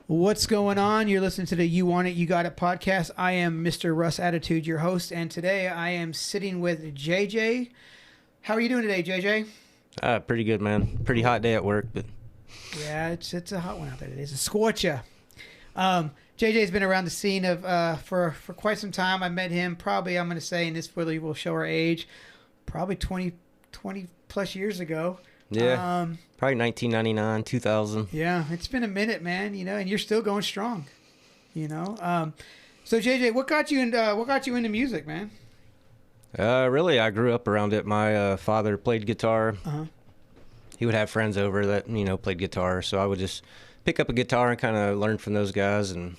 What's going on? You're listening to the You Want It, You Got It podcast. I am Mr. Russ Attitude, your host, and today I am sitting with JJ. How are you doing today, JJ? Pretty good, man. Pretty hot day at work, but yeah, it's a hot one out there today. It's a scorcher. JJ's been around the scene of for quite some time. I met him probably, I'm going to say, and this really will show our age, probably 20 plus years ago. Yeah, probably 1999, 2000. Yeah, it's been a minute, man. You know, and you're still going strong. You know, so JJ, what got you into music, man? Really, I grew up around it. My father played guitar. Uh-huh. He would have friends over that played guitar, so I would just pick up a guitar and kind of learn from those guys. And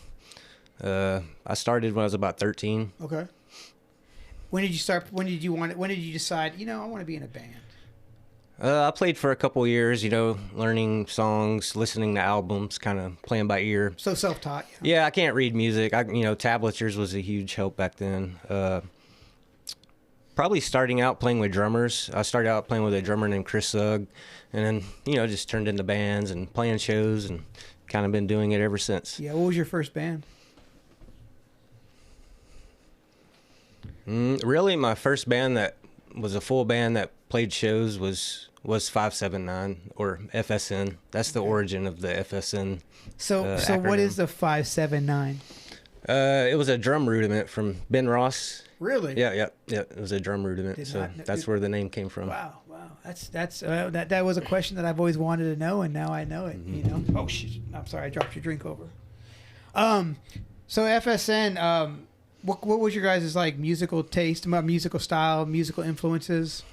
I started when I was about 13. Okay. When did you start? When did you decide? I want to be in a band. I played for a couple years, learning songs, listening to albums, kind of playing by ear. So self-taught. Yeah, I can't read music. Tablatures was a huge help back then. Probably starting out playing with drummers. I started out playing with a drummer named Chris Sugg, and then, just turned into bands and playing shows and kind of been doing it ever since. Yeah, what was your first band? Really, my first band that was a full band that played shows was 579 or FSN. That's the origin of the FSN. So what is the 579? It was a drum rudiment from Ben Ross. Really? Yeah. It was a drum rudiment. That's where the name came from. Wow. That was a question that I've always wanted to know, and now I know it. Mm-hmm. Oh shit! I'm sorry, I dropped your drink over. So FSN. What was your guys' musical taste, musical style, musical influences?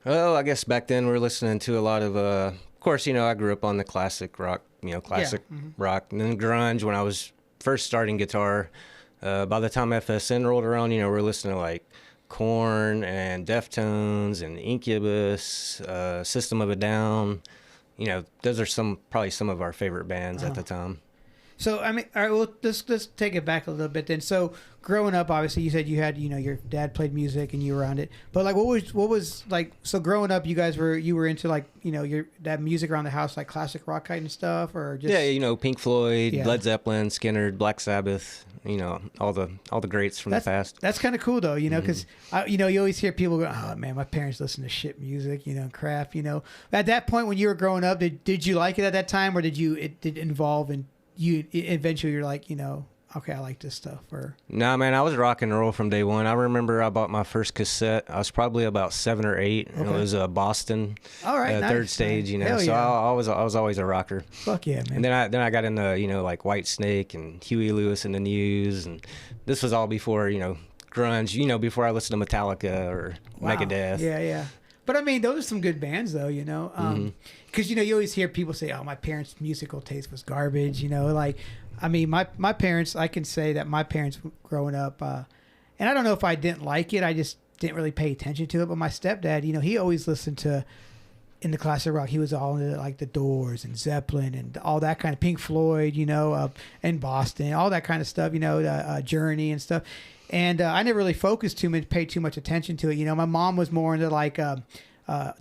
Well, I guess back then we were listening to a lot of course, I grew up on the classic rock, rock, and then grunge when I was first starting guitar. By the time FSN rolled around, we're listening to like Korn and Deftones and Incubus, System of a Down. Those are probably some of our favorite bands at the time. So, I mean, all right, well, let's take it back a little bit then. So, growing up, obviously, you said you had, your dad played music and you were around it. But, what was so growing up, you were into, that music around the house, like classic rock kind of stuff, or just... Yeah, Pink Floyd, Led Zeppelin, Skinner, Black Sabbath, all the greats from the past. That's kind of cool, though, because, you always hear people go, oh, man, my parents listen to shit music, crap, At that point, when you were growing up, did you like it at that time, or did it involve in... eventually you're like, okay, I like this stuff? Or nah, man, I was rock and roll from day one. I remember I bought my first cassette. I was probably about 7 or 8. Okay. And it was Boston. All right, nice, Third Stage, Hell So yeah. I was always a rocker. Fuck yeah, man. And then I got into like White Snake and Huey Lewis and the News, and this was all before grunge. Before I listened to Metallica or Megadeth. Yeah. But I mean, those are some good bands, though. Because you always hear people say, "Oh, my parents' musical taste was garbage." I mean, my parents. I can say that my parents growing up, and I don't know if I didn't like it. I just didn't really pay attention to it. But my stepdad, he always listened to in the classic rock. He was all into like the Doors and Zeppelin and all that kind of Pink Floyd, and Boston, all that kind of stuff. Journey and stuff. And I never really paid too much attention to it. My mom was more into like the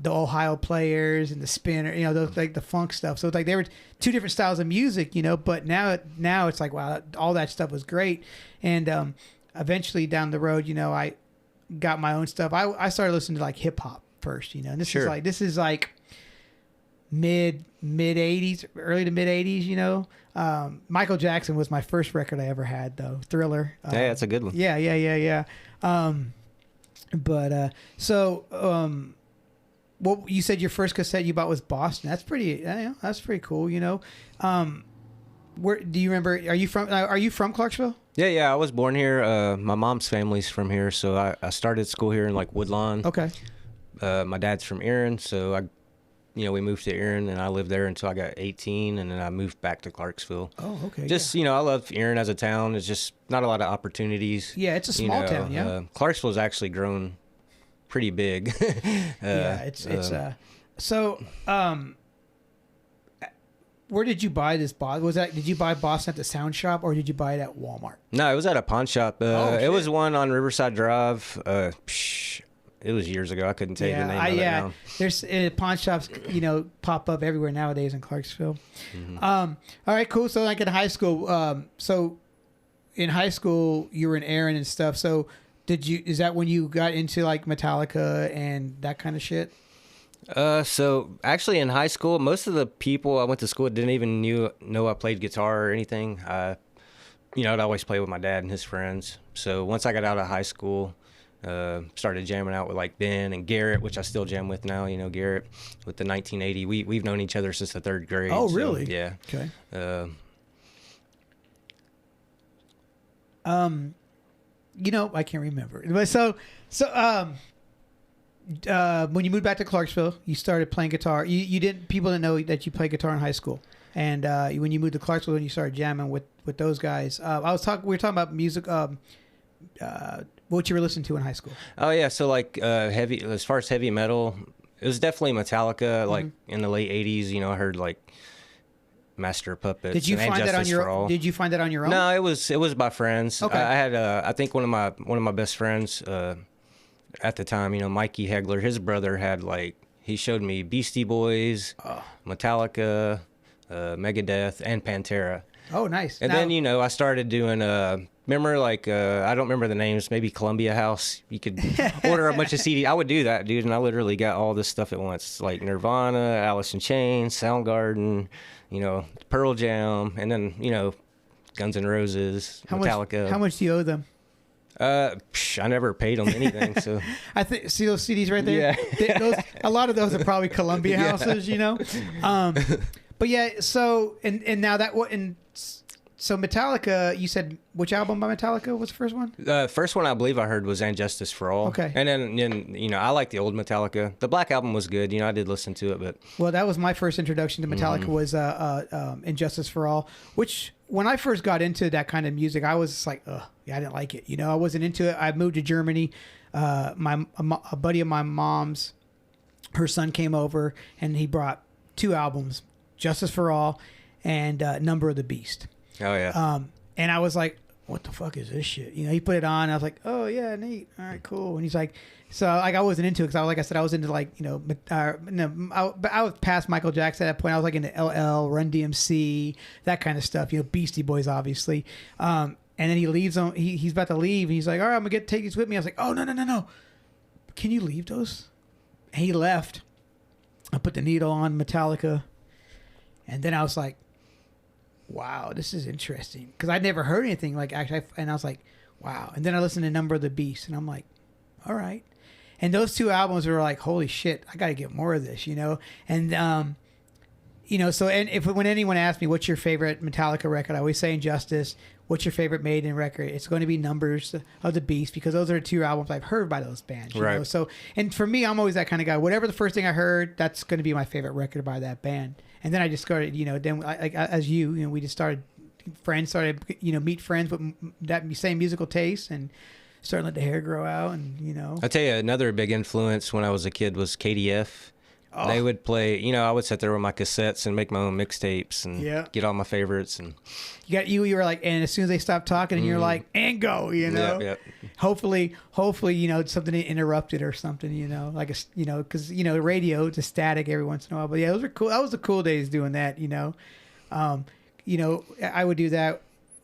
Ohio Players and the Spinner, those like the funk stuff. So it's like they were two different styles of music, But now it's like, wow, all that stuff was great. And eventually down the road, I got my own stuff. I started listening to like hip hop first, And this is like mid 80s, early to mid 80s, Michael Jackson was my first record I ever had, though. Thriller. Yeah, that's a good one. Yeah. What you said your first cassette you bought was Boston. That's pretty cool, Where do you remember? Are you from Clarksville? Yeah. I was born here. My mom's family's from here, so I started school here in like Woodlawn. Okay. My dad's from Erin, so we moved to Erin, and I lived there until I got 18, and then I moved back to Clarksville. Oh, okay. I love Erin as a town. It's just not a lot of opportunities. Yeah, it's a small town, yeah. Clarksville's actually grown pretty big. So, where did you buy this Boston? Did you buy Boston at the Sound Shop, or did you buy it at Walmart? No, it was at a pawn shop. It was one on Riverside Drive. it was years ago. I couldn't tell you the name of it now. There's pawn shops, pop up everywhere nowadays in Clarksville. All right, cool. So like in high school, in high school you were in Aaron and stuff. So is that when you got into like Metallica and that kind of shit? So actually in high school, most of the people I went to school with didn't even know I played guitar or anything. I'd always play with my dad and his friends. So once I got out of high school, started jamming out with like Ben and Garrett, which I still jam with now. Garrett with the 1980. We've known each other since the 3rd grade. Oh, really? So, yeah. Okay. I can't remember. But when you moved back to Clarksville, you started playing guitar. People didn't know that you played guitar in high school. And when you moved to Clarksville and you started jamming with those guys, we were talking about music. What you were listening to in high school? Oh yeah, so like heavy. As far as heavy metal, it was definitely Metallica. Like in the late '80s, I heard like Master of Puppets. Did you find that on your own? Did you find that on your own? No, it was by friends. Okay. I had I think one of my best friends at the time, Mikey Hegler. His brother had he showed me Beastie Boys, Metallica, Megadeth, and Pantera. Oh, nice. And then I started doing remember I don't remember the names, maybe Columbia House. You could order a bunch of CDs. I would do that, dude, and I literally got all this stuff at once, like Nirvana, Alice in Chains, Soundgarden, Pearl Jam, and then Guns N' Roses, Metallica. How much do you owe them? I never paid them anything. So I think see those CDs right there. Yeah, a lot of those are probably Columbia houses, But yeah, so and now that so Metallica, you said which album by Metallica was the first one? The first one I believe I heard was And Justice for All. Okay. And then I like the old Metallica. The Black Album was good. I did listen to it, but well, that was my first introduction to Metallica was And Justice for All, which when I first got into that kind of music, I was just like, I didn't like it. I wasn't into it. I moved to Germany. A buddy of my mom's, her son came over and he brought 2 albums, Justice for All and Number of the Beast. Oh yeah. And I was like, what the fuck is this shit? He put it on. And I was like, oh yeah, neat. All right, cool. And he's like, so I wasn't into it because like I said, I was into I was past Michael Jackson at that point. I was like into LL, Run DMC, that kind of stuff. Beastie Boys, obviously. And then he leaves on. He's about to leave. And he's like, all right, I'm gonna take these with me. I was like, oh no. Can you leave those? And he left. I put the needle on Metallica, and then I was like, wow, this is interesting because I'd never heard anything like actually, and I was like, wow. And then I listened to Number of the Beast, and I'm like, all right. And those 2 albums were like, holy shit, I got to get more of this, And so and when anyone asks me what's your favorite Metallica record, I always say Injustice. What's your favorite Maiden record? It's going to be Numbers of the Beast because those are 2 albums I've heard by those bands. You know? So, and for me, I'm always that kind of guy. Whatever the first thing I heard, that's going to be my favorite record by that band. And then I just started, then as we just started, meet friends with that same musical taste and starting to let the hair grow out. And, I'll tell you, another big influence when I was a kid was KDF. Oh. They would play, I would sit there with my cassettes and make my own mixtapes and get all my favorites. And you were like, and as soon as they stopped talking, and you're like, and go, Yep. Hopefully, something interrupted or something, like because radio just static every once in a while. But yeah, those were cool. That was the cool days doing that. I would do that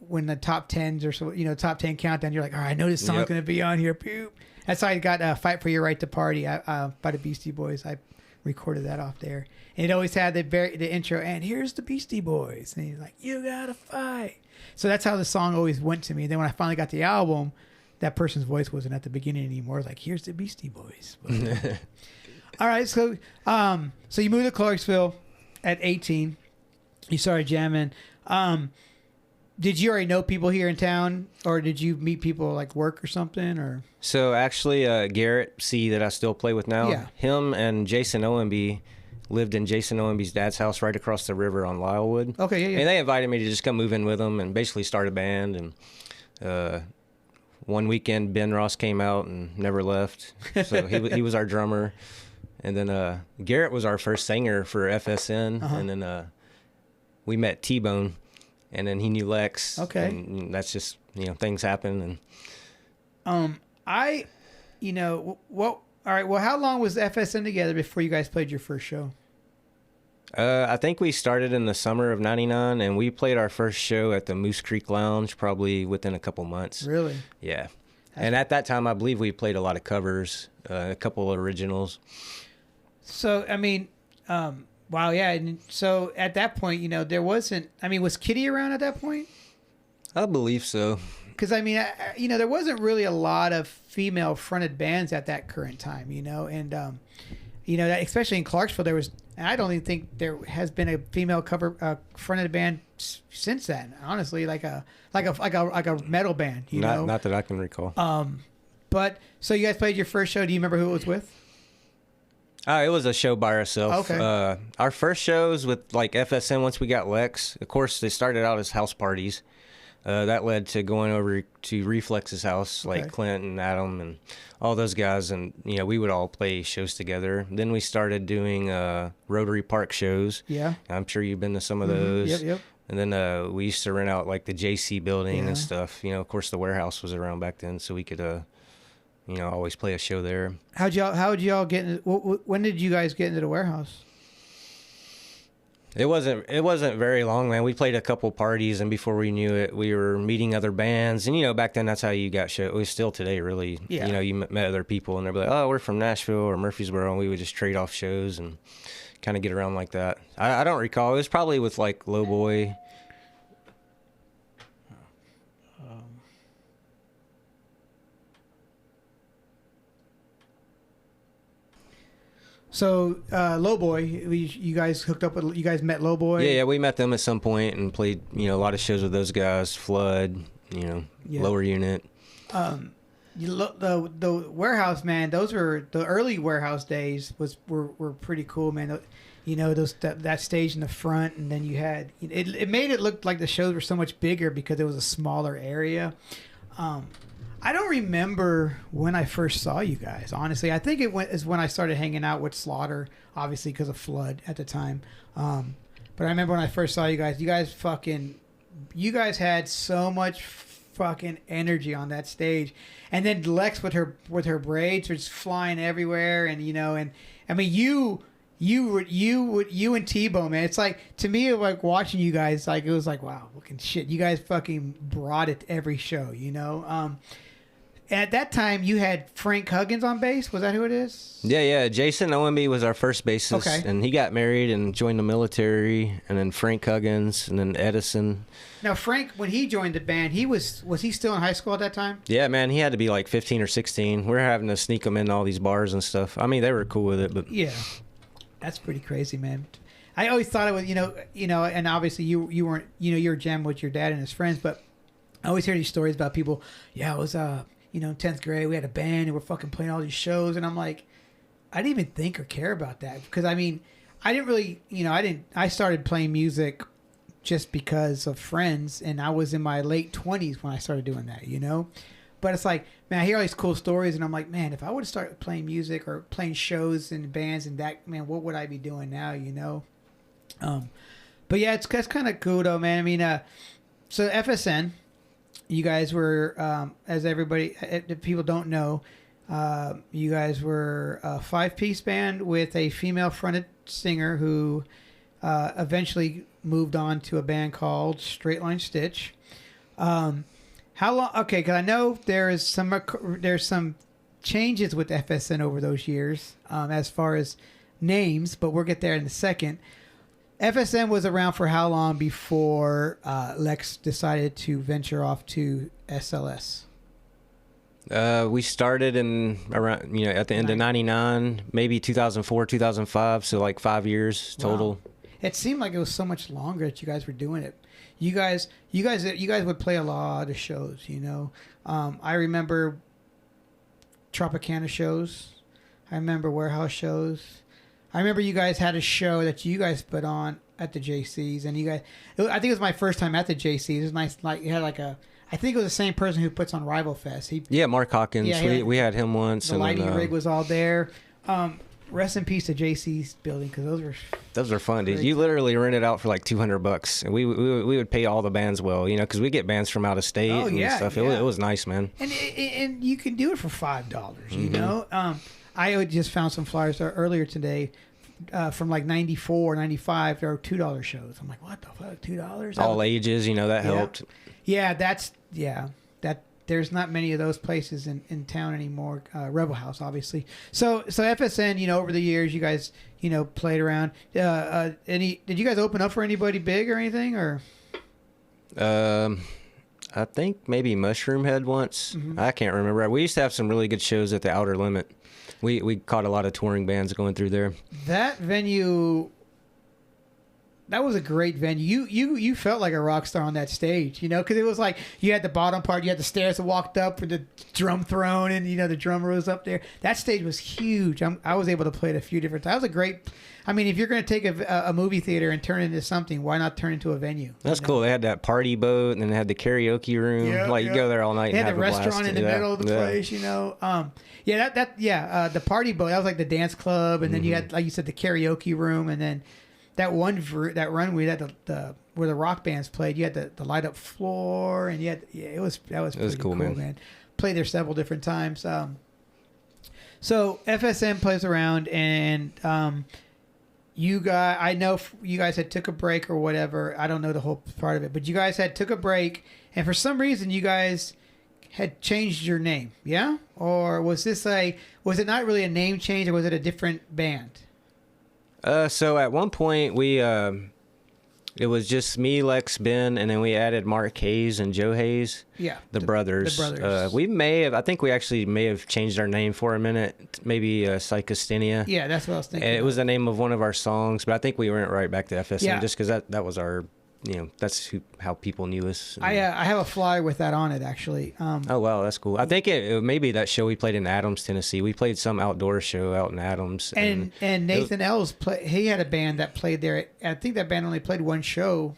when the top 10s or so, top 10 countdown. You're like, all right, I know this song's gonna be on here. Poop. That's how I got "Fight for Your Right to Party" by the Beastie Boys. I recorded that off there, and it always had the intro, and here's the Beastie Boys, and he's like, you gotta fight. So that's how the song always went to me. Then when I finally got the album, that person's voice wasn't at the beginning anymore. It was like, here's the Beastie Boys. All right, so you moved to Clarksville at 18. You started jamming. Did you already know people here in town, or did you meet people like work or something? Or so actually, Garrett C that I still play with now, him and Jason Owenby lived in Jason Owenby's dad's house right across the river on Lylewood. Okay, yeah. And they invited me to just come move in with them and basically start a band. And one weekend, Ben Ross came out and never left, so he was our drummer. And then Garrett was our first singer for FSN, and then we met T-Bone. And then he knew Lex. Okay. And that's just, things happen. And All right. Well, how long was FSN together before you guys played your first show? I think we started in the summer of '99, and we played our first show at the Moose Creek Lounge probably within a couple months. Really? Yeah. And at that time, I believe we played a lot of covers, a couple of originals. So, I mean, wow, yeah. And so at that point, you know, there wasn't, I mean, was Kitty around at that point? I believe so. Because, I mean, you know, there wasn't really a lot of female fronted bands at that current time, you know, and, you know, especially in Clarksville, there was, and I don't even think there has been a female cover fronted band since then. Honestly, like a metal band, you know. Not that I can recall. But so you guys played your first show. Do you remember who it was with? It was a show by ourselves. Okay. Our first shows with like FSN, once we got Lex, of course, they started out as house parties. That led to going over to Reflex's house, like Clint and Adam and all those guys. And, you know, we would all play shows together. Then we started doing Rotary Park shows. Yeah. I'm sure you've been to some of those. Yep. And then we used to rent out like the JC building and stuff. You know, of course, the warehouse was around back then, so we could, you know, always play a show there. How'd y'all get into, when did you guys get into the warehouse? It wasn't very long, man. We played a couple parties, and before we knew it, we were meeting other bands. And, you know, back then, that's how you got show. It was still today, really. Yeah. You know, you met other people, and they'd be like, oh, we're from Nashville or Murfreesboro, and we would just trade off shows and kind of get around like that. I don't recall. It was probably with, like, Lowboy. So, Lowboy, you guys hooked up with, you guys met Lowboy? Yeah, we met them at some point and played, you know, a lot of shows with those guys. Flood, you know, Lower Unit. The warehouse, man, those were the early warehouse days were pretty cool, man. You know, that stage in the front, and then you had, it made it look like the shows were so much bigger because it was a smaller area. I don't remember when I first saw you guys, honestly. I think is when I started hanging out with Slaughter, obviously because of Flood at the time. But I remember when I first saw you guys had so much fucking energy on that stage. And then Lex with her braids were just flying everywhere, and you know, and I mean you and T-Bone, man. It's like, to me, like watching you guys, like it was like, wow, fucking shit. You guys fucking brought it to every show, you know. At that time, you had Frank Huggins on bass. Was that who it is? Yeah. Jason Owenby was our first bassist, and he got married and joined the military. And then Frank Huggins, and then Edison. Now, Frank, when he joined the band, was he still in high school at that time? Yeah, man, he had to be like 15 or 16. We were having to sneak him in all these bars and stuff. I mean, they were cool with it, but yeah, that's pretty crazy, man. I always thought it was, you know, and obviously you weren't, you know, you were jamming with your dad and his friends, but I always hear these stories about people. Yeah, it was you know, 10th grade, we had a band and we're fucking playing all these shows. And I'm like, I didn't even think or care about that. Because, I mean, I didn't really, you know, I started playing music just because of friends. And I was in my late 20s when I started doing that, you know. But it's like, man, I hear all these cool stories. And I'm like, man, if I would have started playing music or playing shows and bands and that, man, what would I be doing now, you know? But yeah, that's kind of cool, though, man. I mean, so FSN... You guys were, as everybody, if people don't know, you guys were a 5-piece band with a female-fronted singer who eventually moved on to a band called Straight Line Stitch. How long? Okay, because I know there's some changes with FSN over those years as far as names, but we'll get there in a second. FSN was around for how long before Lex decided to venture off to SLS? We started in around, you know, at the end of '99, maybe 2004, 2005. So like 5 years total. Wow. It seemed like it was so much longer that you guys were doing it. You guys would play a lot of shows. You know, I remember Tropicana shows. I remember warehouse shows. I remember you guys had a show that you guys put on at the JC's, and you guys, I think it was my first time at the JC's. It was nice, like you had like I think it was the same person who puts on Rival Fest. Mark Hawkins. Yeah, we had him once. The lighting rig was all there. Rest in peace to JC's building, because those were fun, dude. You literally rented out for like $200, and we would pay all the bands well, you know, because we get bands from out of state and stuff. It was nice, man. And you can do it for $5, you know. I just found some flyers earlier today from like 94, 95. There are $2 shows. I'm like, what the fuck, $2? All ages, that helped. Yeah, that there's not many of those places in town anymore. Rebel House, obviously. So FSN, over the years, you guys, played around. Did you guys open up for anybody big or anything, or? I think maybe Mushroom Head once. Mm-hmm. I can't remember. We used to have some really good shows at the Outer Limit. We caught a lot of touring bands going through there. That venue, that was a great venue. You felt like a rock star on that stage, because it was like you had the bottom part, you had the stairs that walked up with the drum throne, and the drummer was up there. That stage was huge. I was able to play it a few different times. That was a great. I mean, if you're going to take a movie theater and turn it into something, why not turn it into a venue? That's cool. They had that party boat, and then they had the karaoke room. You go there all night. They and had have the a restaurant blast. in the middle of the place. The party boat. That was like the dance club, and then you had, like you said, the karaoke room, and then that runway that the where the rock bands played. You had the light up floor, and that was pretty cool, man. Played there several different times. So FSM plays around, and I know you guys had took a break or whatever. I don't know the whole part of it, but you guys had took a break, and for some reason you guys had changed your name, yeah? Or was it not really a name change, or was it a different band? So at one point it was just me, Lex, Ben, and then we added Mark Hayes and Joe Hayes. Yeah. The brothers. The brothers. I think we actually may have changed our name for a minute, maybe Psychasthenia. Yeah, that's what I was thinking. And it was the name of one of our songs, but I think we went right back to FSM just because that was our, that's how people knew us. I have a flyer with that on it, actually. Oh, wow, that's cool. I think it maybe that show we played in Adams, Tennessee. We played some outdoor show out in Adams. And Nathan Ells, he had a band that played there. I think that band only played one show,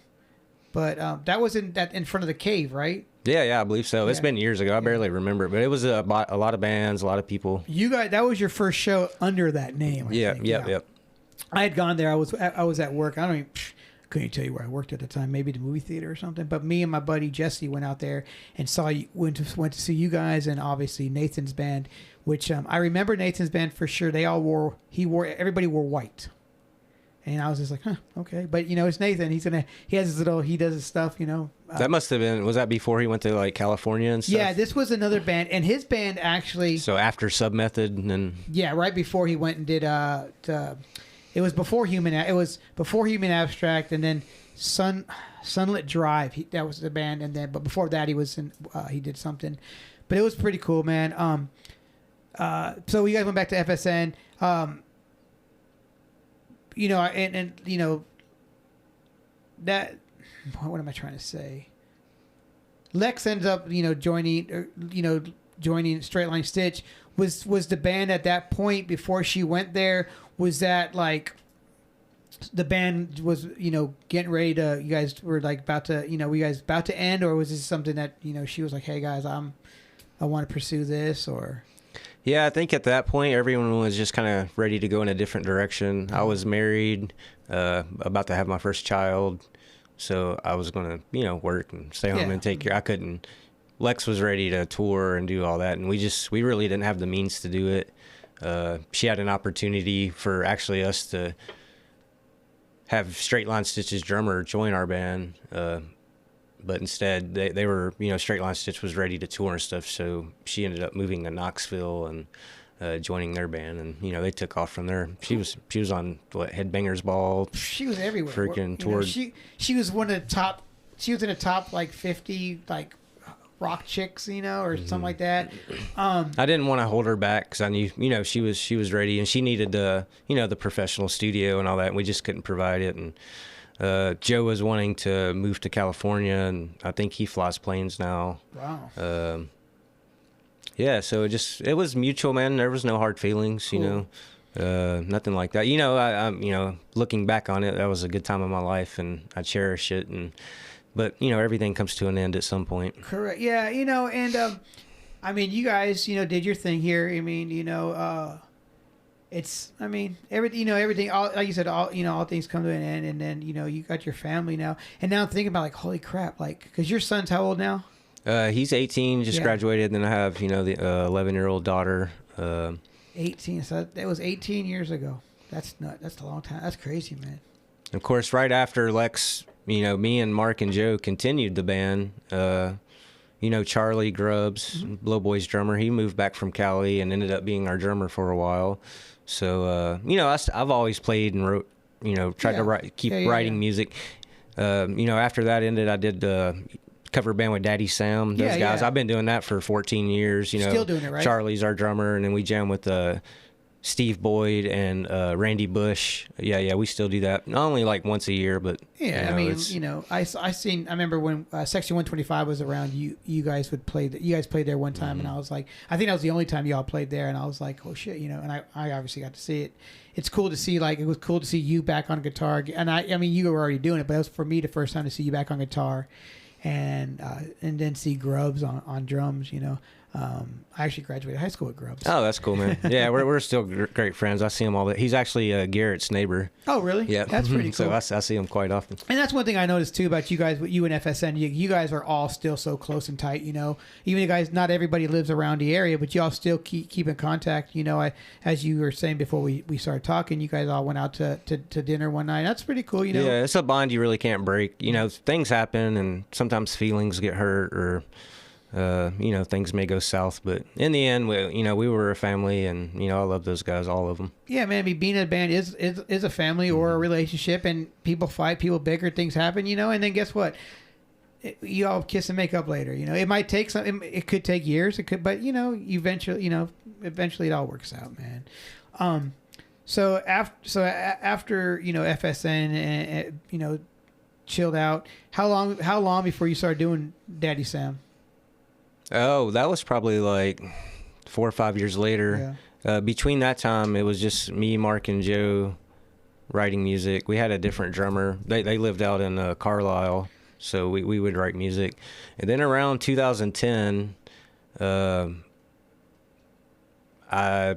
but that was in front of the cave, right? Yeah, I believe so. It's been years ago. I barely remember, but it was a lot of bands, a lot of people. You guys, that was your first show under that name. I think. Yep. I had gone there. I was at work. Couldn't tell you where I worked at the time, maybe the movie theater or something. But me and my buddy Jesse went out there and went to see you guys, and obviously Nathan's band, which I remember Nathan's band for sure. Everybody wore white, and I was just like, huh, okay. But it's Nathan. He does his stuff. That must have been. Was that before he went to like California and stuff? Yeah, this was another band, and his band actually. So after Submethod, and then. Yeah, right before he went and did It was before Human Abstract, and then Sunlit Drive. That was the band, but before that he did something. But it was pretty cool, man. So you guys went back to FSN. That. What am I trying to say? Lex ends up, joining Straight Line Stitch. Was the band at that point before she went there? Was that like the band was getting ready to? You guys were like about to were you guys about to end, or was this something that she was like, hey guys, I want to pursue this, or? Yeah, I think at that point everyone was just kind of ready to go in a different direction. I was married, about to have my first child, so I was gonna work and stay home and take care. I couldn't. Lex was ready to tour and do all that, and we really didn't have the means to do it. She had an opportunity for actually us to have Straight Line Stitch's drummer join our band, but instead they were Straight Line Stitch was ready to tour and stuff, so she ended up moving to Knoxville and joining their band, and they took off from there. She was on Headbangers Ball. She was everywhere. Freaking toured. She was one of the top. She was in the top like 50 like rock chicks, or something like that. I didn't want to hold her back because I knew, she was ready, and she needed the professional studio and all that. And we just couldn't provide it. And Joe was wanting to move to California, and I think he flies planes now. Wow. Yeah, so it was mutual, man. There was no hard feelings, cool. Nothing like that. I'm looking back on it, that was a good time of my life, and I cherish it. But everything comes to an end at some point. Correct. Yeah. And I mean, you guys, did your thing here. I mean, everything. All, like you said, all things come to an end, and then you got your family now. And now I'm thinking about like, holy crap, like, because your son's how old now? He's 18, just graduated. Then I have the 11-year-old daughter. 18. So that was 18 years ago. That's not. That's a long time. That's crazy, man. Of course, right after Lex, me and Mark and Joe continued the band. Charlie Grubbs, Blowboy's drummer, he moved back from Cali and ended up being our drummer for a while. So, I've always played and wrote, tried to keep writing music. After that ended, I did cover band with Daddy Sam. Those guys, I've been doing that for 14 years. Still doing it, right? Charlie's our drummer, and then we jam with Steve Boyd and Randy Bush. Yeah, we still do that. Not only like once a year, but I remember when Section 125 was around. You guys would play. You guys played there one time, and I was like, I think that was the only time y'all played there, and I was like, oh shit, And I obviously got to see it. It's cool to see. Like, it was cool to see you back on guitar, and I mean, you were already doing it, but it was for me the first time to see you back on guitar, and then see Grubbs on drums. I actually graduated high school with Grubbs. Oh, that's cool, man. Yeah, we're still great friends. I see him all the. He's actually Garrett's neighbor. Oh, really? Yeah, that's pretty cool. So I see him quite often. And that's one thing I noticed too about you guys, you and FSN. You guys are all still so close and tight. Even you guys, not everybody lives around the area, but y'all still keep in contact. As you were saying before we started talking, you guys all went out to dinner one night. That's pretty cool. Yeah, it's a bond you really can't break. Things happen, and sometimes feelings get hurt, or things may go south, but in the end, we were a family, and I love those guys, all of them. Yeah, man. I mean, being in a band is a family or a relationship, and people fight, people bicker, things happen, and then guess what? You all kiss and make up later. It might take some. It could take years. It could, but eventually, eventually it all works out, man. So after FSN, chilled out. How long before you started doing Daddy Sam? Oh, that was probably like 4 or 5 years later. Yeah. Between that time, it was just me, Mark, and Joe writing music. We had a different drummer. They lived out in Carlisle, so we would write music. And then around 2010, I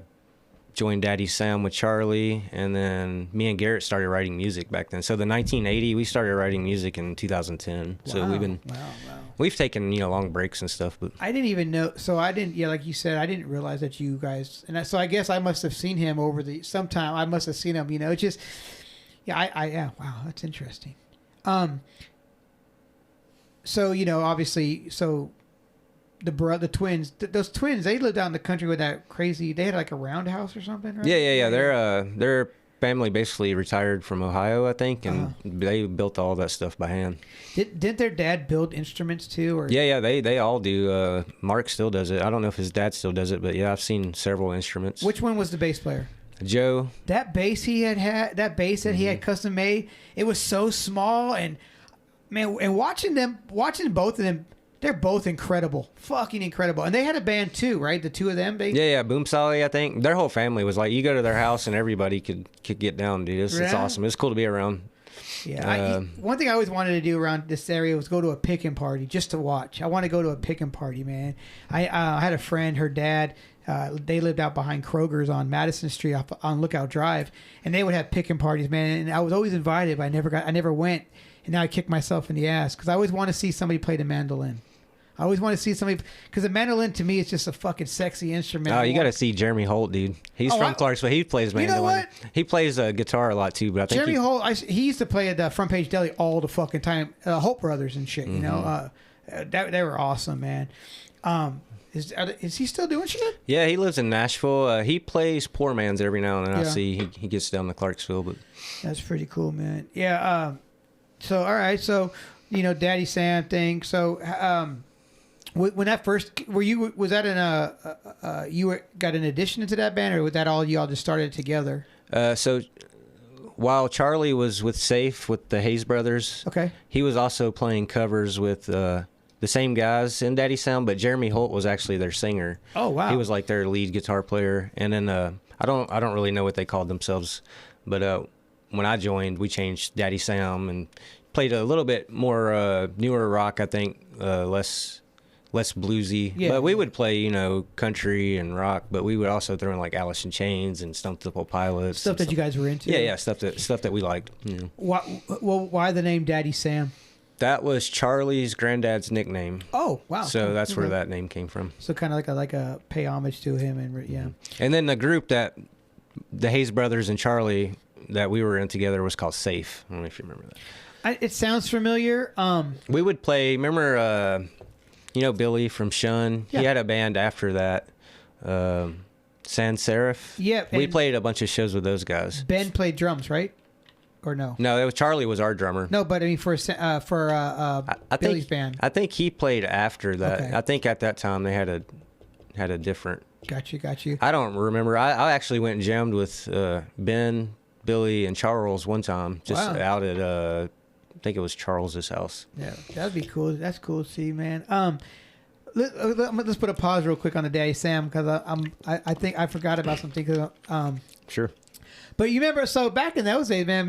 joined Daddy Sam with Charlie, and then me and Garrett started writing music back then. So the 1980, we started writing music in 2010. Wow. So we've taken long breaks and stuff, but I didn't even know. So I didn't. Yeah, like you said, I didn't realize that you guys. So I guess I must have seen him sometime. I must have seen him. It's just. Yeah. Wow, that's interesting. So obviously, so. The twins, those twins, they lived out in the country with that crazy. They had like a roundhouse or something, right? Yeah. Their family basically retired from Ohio, I think, and they built all that stuff by hand. Didn't their dad build instruments too? Or? Yeah, they all do. Mark still does it. I don't know if his dad still does it, but yeah, I've seen several instruments. Which one was the bass player? Joe. That bass he had that he had custom made. It was so small, and man, and watching both of them. They're both incredible. Fucking incredible. And they had a band too, right? The two of them? Yeah. Boom Sally, I think. Their whole family was like, you go to their house and everybody could get down, dude. It's awesome. It's cool to be around. Yeah. One thing I always wanted to do around this area was go to a picking party just to watch. I want to go to a picking party, man. I had a friend, her dad, they lived out behind Kroger's on Madison Street on Lookout Drive, and they would have picking parties, man. And I was always invited, but I never went. And now I kick myself in the ass because I always want to see somebody play the mandolin. I always want to see somebody, because the mandolin to me is just a fucking sexy instrument. Oh, you got to see Jeremy Holt, dude. He's from Clarksville. He plays mandolin. You know what? He plays guitar a lot too, but I think Jeremy Holt. He used to play at the Front Page Deli all the fucking time. Holt Brothers and shit. They were awesome, man. Is he still doing shit? Yeah, he lives in Nashville. He plays Poor Man's every now and then. I see he gets down to Clarksville, but that's pretty cool, man. Yeah. So all right, so Daddy Sam thing. So when that first was that got an addition into that band, or was that all y'all just started together? So while Charlie was with Safe with the Hayes Brothers, he was also playing covers with the same guys in Daddy Sound, but Jeremy Holt was actually their singer. Oh wow! He was like their lead guitar player, and then I don't really know what they called themselves, but when I joined, we changed Daddy Sound and played a little bit more newer rock, I think, less bluesy. Yeah, but we would play, country and rock, but we would also throw in like Alice in Chains and Stone Temple Pilots. Stuff that you guys were into. Yeah, stuff that we liked. Why the name Daddy Sam? That was Charlie's granddad's nickname. Oh, wow. So that's where that name came from. So kind of like a pay homage to him, and yeah. And then the group that the Hayes brothers and Charlie that we were in together was called Safe. I don't know if you remember that. It sounds familiar. We would play. Remember, Billy from Shun? Yeah. He had a band after that. Sans Serif. Yeah. We played a bunch of shows with those guys. Ben played drums, right? Or no? No, Charlie was our drummer. No, but I mean for Billy's band. I think he played after that. Okay. I think at that time they had a different. Got you. I don't remember. I actually went and jammed with Ben, Billy, and Charles one time, just out at I think it was Charles's house. Yeah, that'd be cool. That's cool to see, man. Let's put a pause real quick on the Daddy Sam, because I think I forgot about something. Sure. But you remember, so back in those days, man,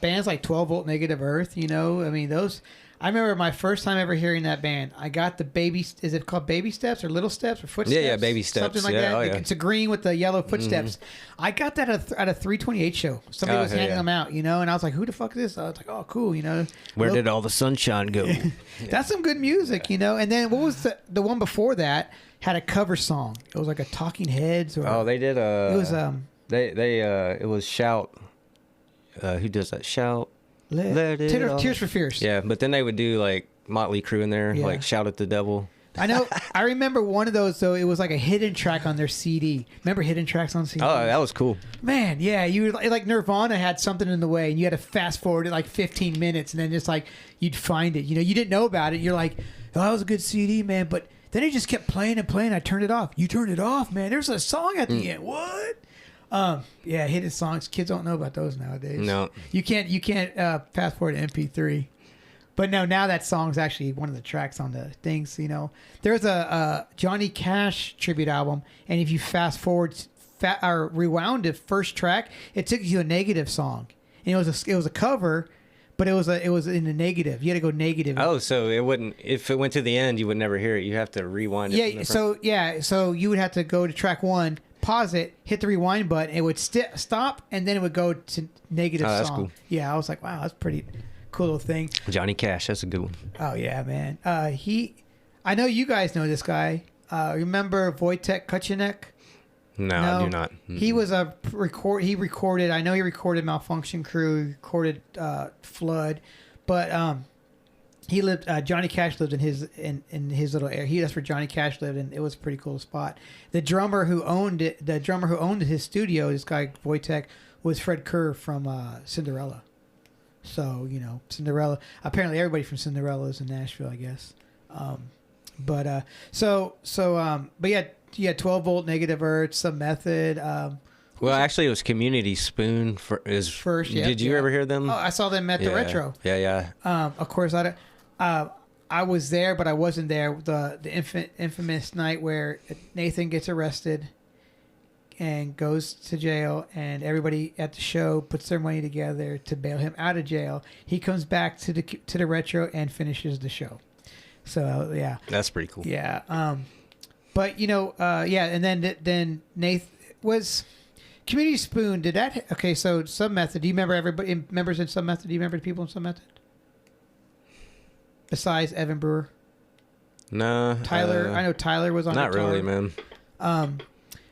bands like 12 Volt Negative Earth, I mean, those. I remember my first time ever hearing that band. I got the baby. Is it called Baby Steps or Little Steps or Footsteps? Yeah, Baby Steps. Something like that. It's a green with the yellow footsteps. Mm-hmm. I got that at a 328 show. Somebody was handing them out, and I was like, "Who the fuck is this?" I was like, "Oh, cool," Where did all the sunshine go? That's some good music, And then what was the one before that? Had a cover song. It was like a Talking Heads. Or, they did. It was it was Shout. Who does that? Shout. Let it all. Tears for Fears. Yeah, but then they would do like Motley Crue in there, like Shout at the Devil. I know. I remember one of those. So it was like a hidden track on their CD. Remember hidden tracks on CD? Oh, that was cool. Man, yeah. You like Nirvana had Something in the Way, and you had to fast forward it like 15 minutes, and then just like you'd find it. You didn't know about it. You're like, oh, that was a good CD, man. But then it just kept playing and playing. I turned it off. You turned it off, man. There's a song at the end. What? Yeah, hidden songs. Kids don't know about those nowadays. No, you can't fast forward to MP3. But no, now that song's actually one of the tracks on the things. There's a Johnny Cash tribute album, and if you fast forward or rewound the first track, it took you to a negative song, and it was a cover, but it was in the negative. You had to go negative. Oh, so it wouldn't. If it went to the end, you would never hear it. You have to rewind it. Yeah. So you would have to go to track 1. Pause it, hit the rewind button, it would stop, and then it would go to negative song. That's cool. Yeah, I was like, wow, that's pretty cool little thing. Johnny Cash, that's a good one. Oh yeah, man. I know you guys know this guy. Remember Wojtek Kuchenek? No, I do not. Mm-hmm. He was he recorded. I know he recorded Malfunction Crew, recorded Flood, but he lived. Johnny Cash lived in his little area. That's where Johnny Cash lived, and it was a pretty cool spot. The drummer who owned his studio, this guy Wojtek, was Fred Kerr from Cinderella. So Cinderella. Apparently, everybody from Cinderella is in Nashville, I guess. But yeah, 12 Volt Negative Earth, Some Method. Well, actually, it was Community Spoon first. Yeah. Did you ever hear them? Oh, I saw them at the Retro. Yeah. Of course, I was there, but I wasn't there. The infamous night where Nathan gets arrested and goes to jail, and everybody at the show puts their money together to bail him out of jail. He comes back to the Retro and finishes the show. So yeah, that's pretty cool. Yeah, but and then Nathan was Community Spoon. Did that? Okay, so Some Method. Do you remember everybody members in Some Method? Do you remember the people in Some Method? Besides Evan Brewer? No. Tyler. I know Tyler was on not guitar. Really, man.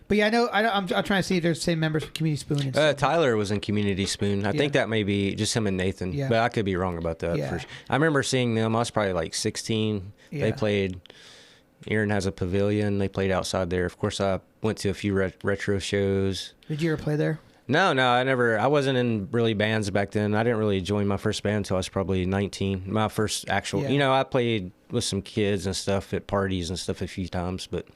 But yeah, I'm trying to see if there's the same members for Community Spoon. And Tyler was in Community Spoon. I think that may be just him and Nathan. Yeah. But I could be wrong about that. Yeah. I remember seeing them. I was probably like 16. Yeah. They played. Aaron has a pavilion. They played outside there. Of course, I went to a few retro shows. Did you ever play there? No, I never. I wasn't in really bands back then. I didn't really join my first band until I was probably 19. My first actual, I played with some kids and stuff at parties and stuff a few times, but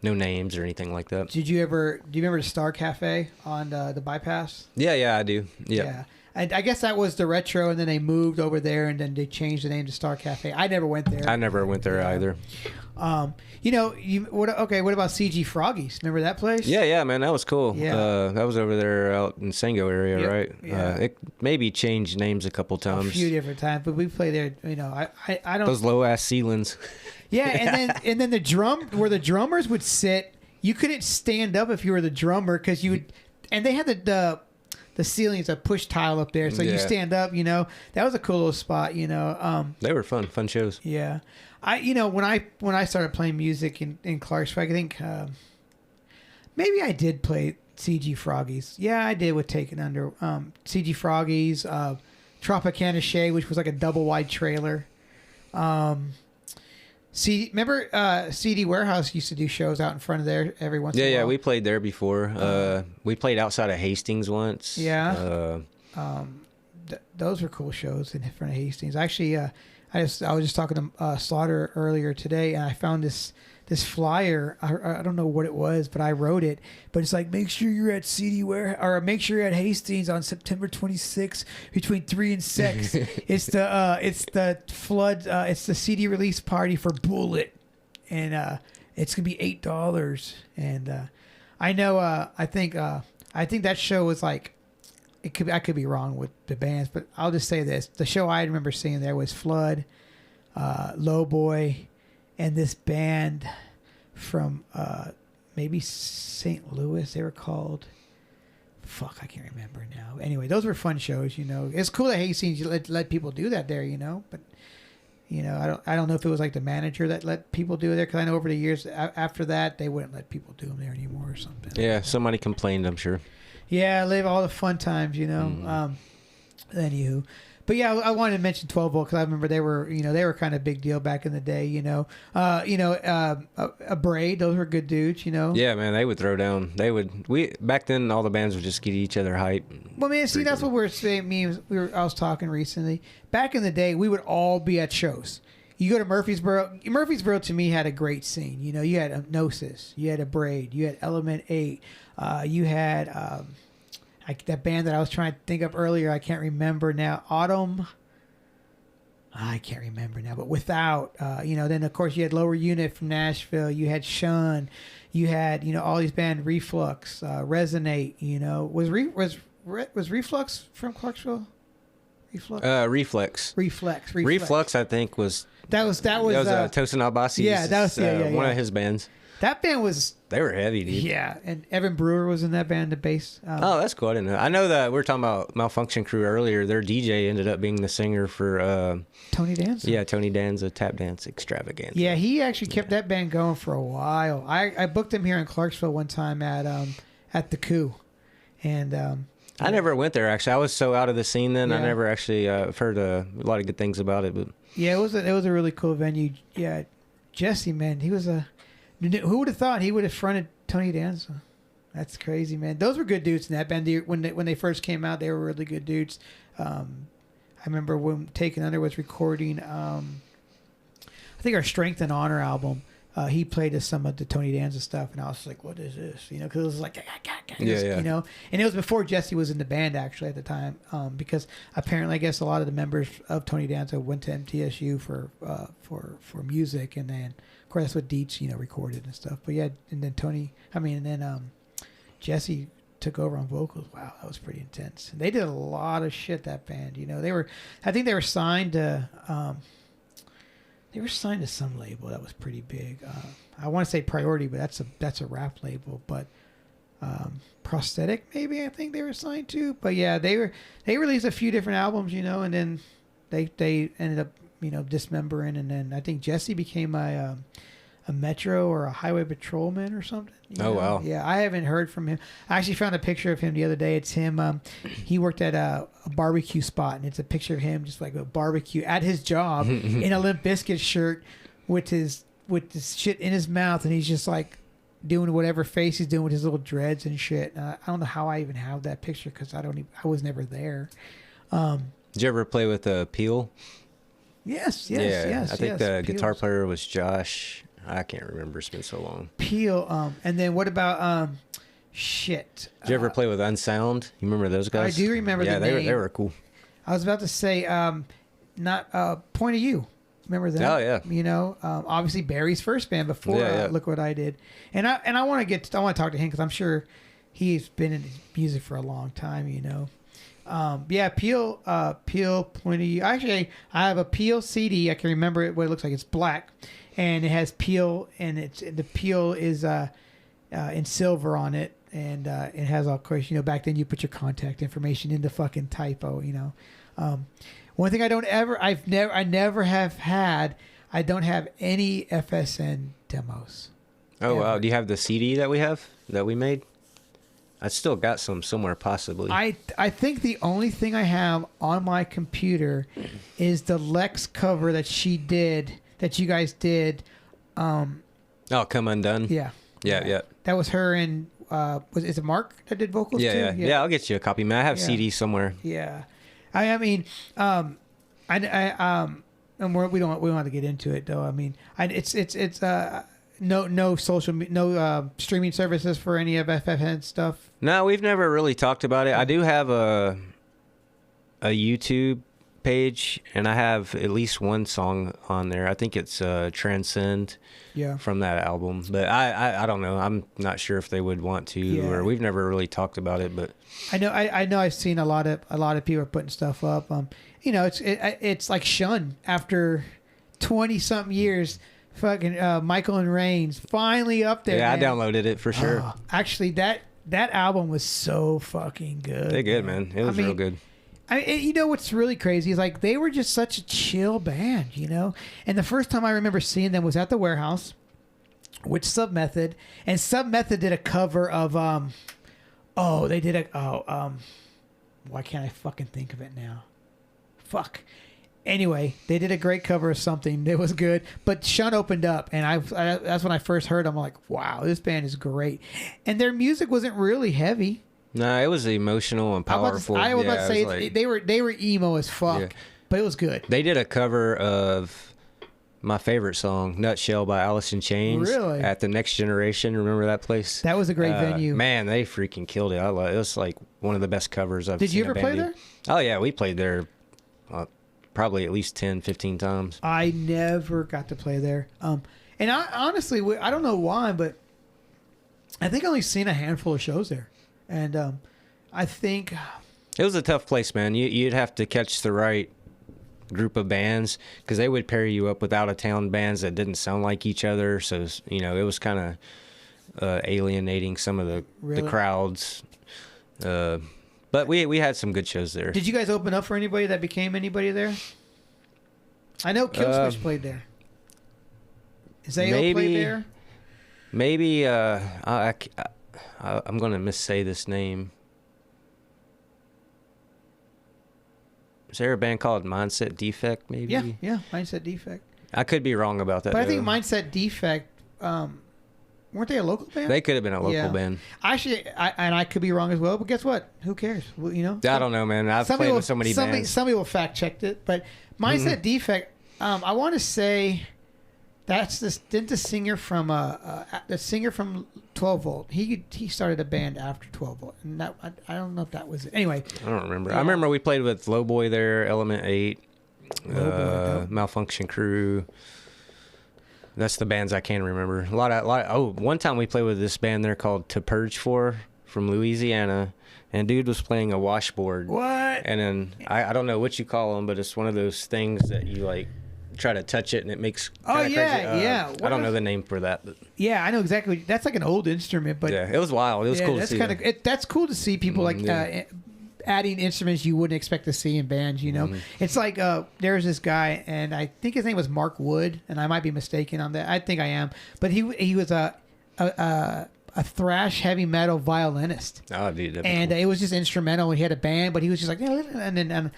no names or anything like that. Do you remember the Star Cafe on the Bypass? Yeah, I do. Yeah. I guess that was the Retro, and then they moved over there, and then they changed the name to Star Cafe. I never went there. I never went there either. What about CG Froggies? Remember that place? Yeah, man, that was cool. Yeah. That was over there out in Sango area, right? Yeah. It maybe changed names a couple times. A few different times, but we played there. I don't. Those low ass ceilings. Yeah, and then where the drummers would sit, you couldn't stand up if you were the drummer because you would, and they had the the ceiling is a push tile up there, so you stand up. You know, that was a cool little spot. You know, they were fun shows. Yeah, when I started playing music in Clarksville, I think maybe I did play CG Froggies. Yeah, I did with Taken Under. CG Froggies, Tropicana Shea, which was like a double wide trailer. Remember CD Warehouse used to do shows out in front of there every once in a while? Yeah, we played there before. We played outside of Hastings once. Yeah. Those were cool shows in front of Hastings. Actually, I was just talking to Slaughter earlier today, and I found this flyer. I don't know what it was, but I wrote it. But it's like, make sure you're at CD Warehouse, or make sure you're at Hastings on September 26th between 3 and 6. It's the flood. It's the CD release party for Bullet, and it's gonna be $8. And I know. I think that show was like. I could be wrong with the bands, but I'll just say this: the show I remember seeing there was Flood, Lowboy, and this band from maybe St. Louis. They were called. Fuck, I can't remember now. Anyway, those were fun shows. You know, it's cool that Hastings let people do that there. You know, but you know, I don't know if it was like the manager that let people do it there, because I know over the years after that they wouldn't let people do them there anymore or something. Yeah, somebody complained, I'm sure. Yeah, live all the fun times, you know. Anywho, but yeah, I wanted to mention 12 Volt because I remember they were kind of a big deal back in the day, you know. A Braid, those were good dudes, you know. Yeah, man, they would throw down. Back then all the bands would just get each other hype. Well, man, see, that's what we're saying. I was talking recently. Back in the day, we would all be at shows. You go to Murfreesboro. Murfreesboro to me had a great scene. You know, you had Gnosis, you had a Braid, you had Element 8, you had that band that I was trying to think of earlier. I can't remember now. Autumn. I can't remember now. But Without, then of course you had Lower Unit from Nashville. You had Shun. You had all these bands. Reflux, Resonate. You know, was Reflux from Clarksville? Reflex. Reflex, I think was. That was Tosin Abasi's. Yeah, that was one of his bands. That band was. They were heavy, dude. Yeah, and Evan Brewer was in that band, the bass. Oh, that's cool. I didn't know. I know that we were talking about Malfunction Crew earlier. Their DJ ended up being the singer for Tony Danza. Yeah, Tony Danza Tap Dance Extravaganza. Yeah, he actually kept that band going for a while. I booked him here in Clarksville one time at the Coup, and. I never went there, actually. I was so out of the scene then. Yeah. I never actually heard a lot of good things about it. But yeah, it was a really cool venue. Yeah, Jesse, man, he was who would have thought he would have fronted Tony Danza? That's crazy, man. Those were good dudes in that band. When they first came out, they were really good dudes. I remember when Taken Under was recording, I think our Strength and Honor album. He played us some of the Tony Danza stuff, and I was like, "What is this?" You know, because it was like, you know, and it was before Jesse was in the band actually at the time, because apparently, I guess a lot of the members of Tony Danza went to MTSU for music, and then of course that's what Dietz recorded and stuff. But yeah, and then Jesse took over on vocals. Wow, that was pretty intense. They did a lot of shit, that band. You know, I think they were signed to. They were signed to some label that was pretty big. I want to say Priority, but that's a rap label. But Prosthetic, maybe I think they were signed to. But yeah, they released a few different albums, and then they ended up dismembering, and then I think Jesse became a Metro or a Highway Patrolman or something. Oh, wow. Yeah, I haven't heard from him. I actually found a picture of him the other day. It's him. He worked at a barbecue spot, and it's a picture of him just like a barbecue at his job in a Limp Bizkit shirt with this shit in his mouth, and he's just like doing whatever face he's doing with his little dreads and shit. I don't know how I even have that picture because I was never there. Did you ever play with Peel? Yes. I think the guitar Peel's. player was Josh. I can't remember. It's been so long. Peel. And then what about shit? Did you ever play with Unsound? You remember those guys? I do remember. Yeah, the name. they were cool. I was about to say, not Point of You. Remember that? Oh yeah. Obviously Barry's first band before Look What I Did, and I want to talk to him because I'm sure he's been in music for a long time. Peel, Point of You. Actually, I have a Peel CD. I can remember what it looks like. It's black, and it has Peel, and the Peel is in silver on it, and it has all, of course, back then you put your contact information in the fucking typo, One thing I don't have any FSN demos. Oh, ever. wow. Do you have the CD that we made? I still got some somewhere, possibly. I think the only thing I have on my computer is the Lex cover that you guys did. Come Undone? Yeah. Yeah. That was her and, is it Mark that did vocals too? Yeah, I'll get you a copy, man. I have CDs somewhere. Yeah. I mean, and we don't have to get into it though. I mean, it's no streaming services for any of FFN stuff. No, we've never really talked about it. I do have a YouTube page, and I have at least one song on there. I think it's Transcend. Yeah. From that album, but I don't know. I'm not sure if they would want to, or we've never really talked about it. But I know I've seen a lot of people are putting stuff up. It's like Shun after 20-something years. Fucking Michael and Rains finally up there. Yeah, man. I downloaded it for sure. Actually, that album was so fucking good. They're good, man. It was real good. What's really crazy is like they were just such a chill band, And the first time I remember seeing them was at the Warehouse with Submethod, and Submethod did a cover of why can't I fucking think of it now? Fuck. Anyway, they did a great cover of something. It was good, but Shun opened up, and that's when I first heard them. I'm like, wow, this band is great, and their music wasn't really heavy. No, it was emotional and powerful. I was about to say they were emo as fuck, but it was good. They did a cover of my favorite song, Nutshell by Alice in Chains. Really? At the Next Generation. Remember that place? That was a great venue. Man, they freaking killed it. It was like one of the best covers I've seen. Did you ever play there? Oh, yeah. We played there probably at least 10, 15 times. I never got to play there. And I honestly, I don't know why, but I think I only seen a handful of shows there. And I think it was a tough place, man. You'd have to catch the right group of bands because they would pair you up with out-of-town bands that didn't sound like each other. So, it was kind of alienating some of the crowds. But we had some good shows there. Did you guys open up for anybody that became anybody there? I know Killswitch played there. Zayo played there? Maybe, I'm going to missay this name. Is there a band called Mindset Defect, maybe? Yeah, Mindset Defect. I could be wrong about that. But I think Mindset Defect, weren't they a local band? They could have been a local band. Actually, I could be wrong as well, but guess what? Who cares? Well, I don't know, man. I've played with so many bands. Somebody will fact-checked it, but Mindset Defect, I want to say that's didn't the singer from 12 Volt. He started a band after 12 Volt, and that I don't know if that was it. Anyway, I don't remember. I remember we played with Lowboy there, Element 8, Malfunction Crew. That's the bands I can remember. One time we played with this band there called To Purge For from Louisiana, and dude was playing a washboard. What? And then I don't know what you call them, but it's one of those things that you like try to touch it and it makes crazy. Yeah. I don't know the name for that, but yeah, I know exactly. That's like an old instrument, but yeah, it was wild. It was cool to see. That's cool to see people adding instruments you wouldn't expect to see in bands. It's like there's this guy, and I think his name was Mark Wood, and I might be mistaken on that. I think I am, but he was a thrash heavy metal violinist. Oh, dude, and cool. It was just instrumental. He had a band, but he was just like, and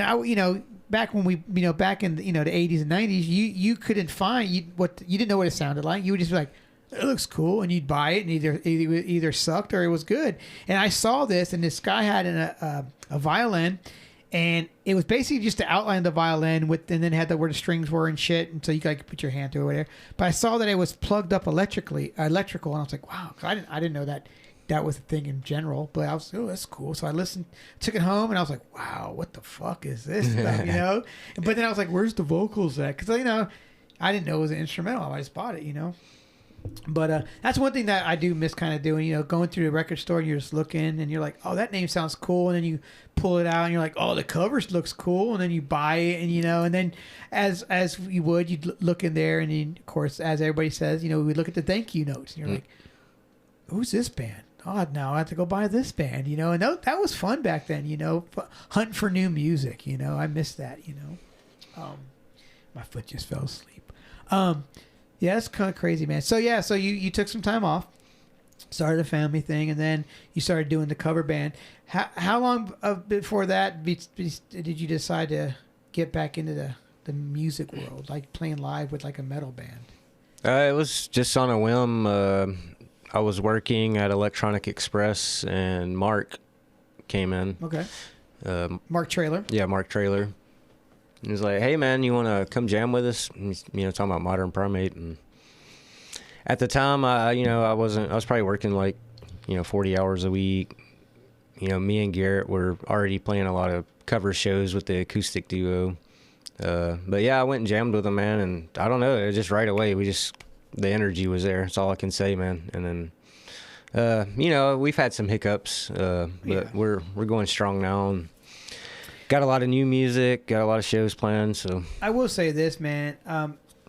I, back when we, back in the 80s and 90s, you couldn't find you didn't know what it sounded like. You would just be like, it looks cool, and you'd buy it, and either sucked or it was good. And I saw this, and this guy had a violin, and it was basically just to outline the violin and then had where the strings were and shit, and so you could put your hand to it there. But I saw that it was plugged up electrical, and I was like, wow, I didn't know that was a thing in general. But I was, that's cool. So I listened, took it home, and I was like, wow, what the fuck is this stuff, But then I was like, where's the vocals at? Because I didn't know it was an instrumental. I just bought it, But that's one thing that I do miss kind of doing, going through the record store and you're just looking and you're like, oh, that name sounds cool. And then you pull it out and you're like, oh, the cover looks cool. And then you buy it and, and then as you would, you'd look in there. And then, of course, as everybody says, we look at the thank you notes and you're like, who's this band? oh, now I have to go buy this band, you know, and that was fun back then, you know, hunting for new music, you know, I miss that, you know. My foot just fell asleep. Yeah, it's kind of crazy, man. So yeah, so you took some time off, started a family thing, and then you started doing the cover band. How long before that did you decide to get back into the music world, like playing live with like a metal band? It was just on a whim. I was working at Electronic Express, and Mark came in. Okay. Mark Traylor. Yeah, Mark Traylor. He was like, "Hey, man, you want to come jam with us?" And he's, you know, talking about Modern Primate. And at the time, I was probably working like, 40 hours a week. You know, me and Garrett were already playing a lot of cover shows with the acoustic duo. But yeah, I went and jammed with him, man, and I don't know, it just right away, the energy was there. That's all I can say, man. And then, we've had some hiccups, but we're going strong now, and got a lot of new music, got a lot of shows planned. So I will say this, man,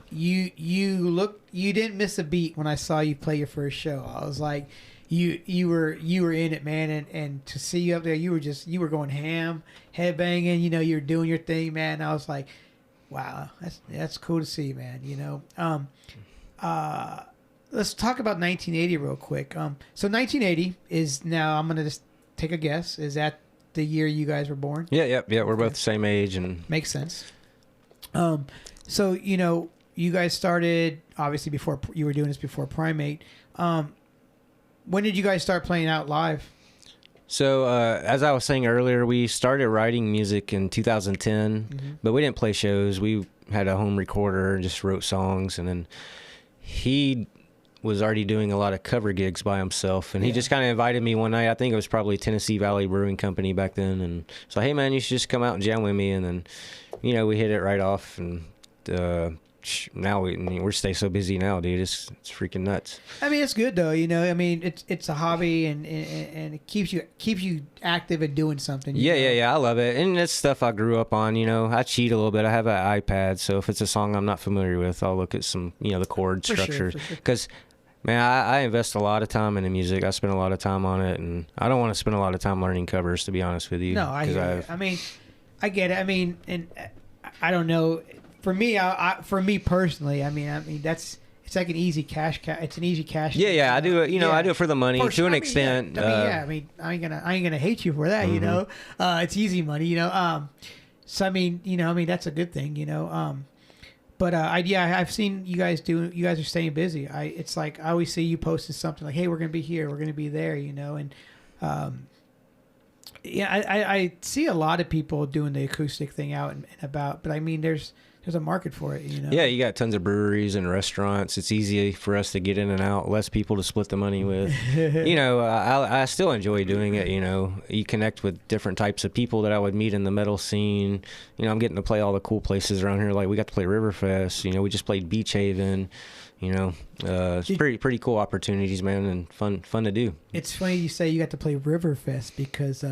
you didn't miss a beat when I saw you play your first show. I was like, you were in it, man, and to see you up there, you were going ham, headbanging, you were doing your thing, man. I was like, wow, that's cool to see, man. Let's talk about 1980 real quick. So 1980 is now, I'm gonna just take a guess, is that the year you guys were born? Yeah, we're both the same age, and makes sense. So you guys started obviously before you were doing this before Primate. When did you guys start playing out live? So, as I was saying earlier, we started writing music in 2010, but we didn't play shows. We had a home recorder and just wrote songs, and then he was already doing a lot of cover gigs by himself, and he just kind of invited me one night. I think it was probably Tennessee Valley Brewing Company back then, and so, hey, man, you should just come out and jam with me, and then, we hit it right off, and now we're stay so busy now, dude. It's freaking nuts. I mean, it's good though. It's a hobby, and it keeps you active and doing something. Yeah. I love it, and it's stuff I grew up on. I cheat a little bit. I have an iPad, so if it's a song I'm not familiar with, I'll look at some the chord structure. Because man, I invest a lot of time into music. I spend a lot of time on it, and I don't want to spend a lot of time learning covers, to be honest with you. No, I mean, I get it. I mean, and I don't know. For me, for me personally, I mean, it's like an easy cash. It's an easy cash. Yeah, I do it. I do it for the money to an extent. I ain't gonna hate you for that. It's easy money. So I mean, that's a good thing. But I've seen you guys do. You guys are staying busy. It's like I always see you posted something like, "Hey, we're gonna be here. We're gonna be there." And I see a lot of people doing the acoustic thing out and about. But I mean, there's a market for it, Yeah, you got tons of breweries and restaurants. It's easy for us to get in and out, less people to split the money with. I still enjoy doing it. You connect with different types of people that I would meet in the metal scene. I'm getting to play all the cool places around here. Like we got to play Riverfest. We just played Beach Haven. It's pretty cool opportunities, man, and fun to do. It's funny you say you got to play Riverfest because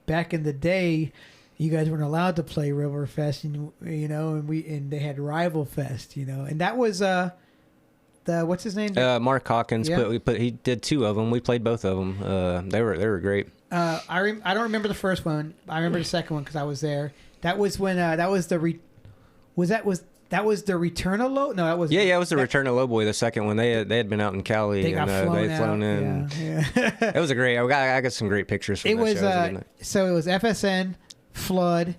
back in the day, you guys weren't allowed to play Riverfest, and they had Rival Fest, and that was what's his name? Mark Hankins. Yeah. He did two of them. We played both of them. They were great. I don't remember the first one. I remember the second one because I was there. That was when that was the Return of Low? No, that was it was the Return of Lowboy. The second one, they had been out in Cali, they had flown in. Yeah. It was a great. I got some great pictures from that show. So it was FSN, Flood,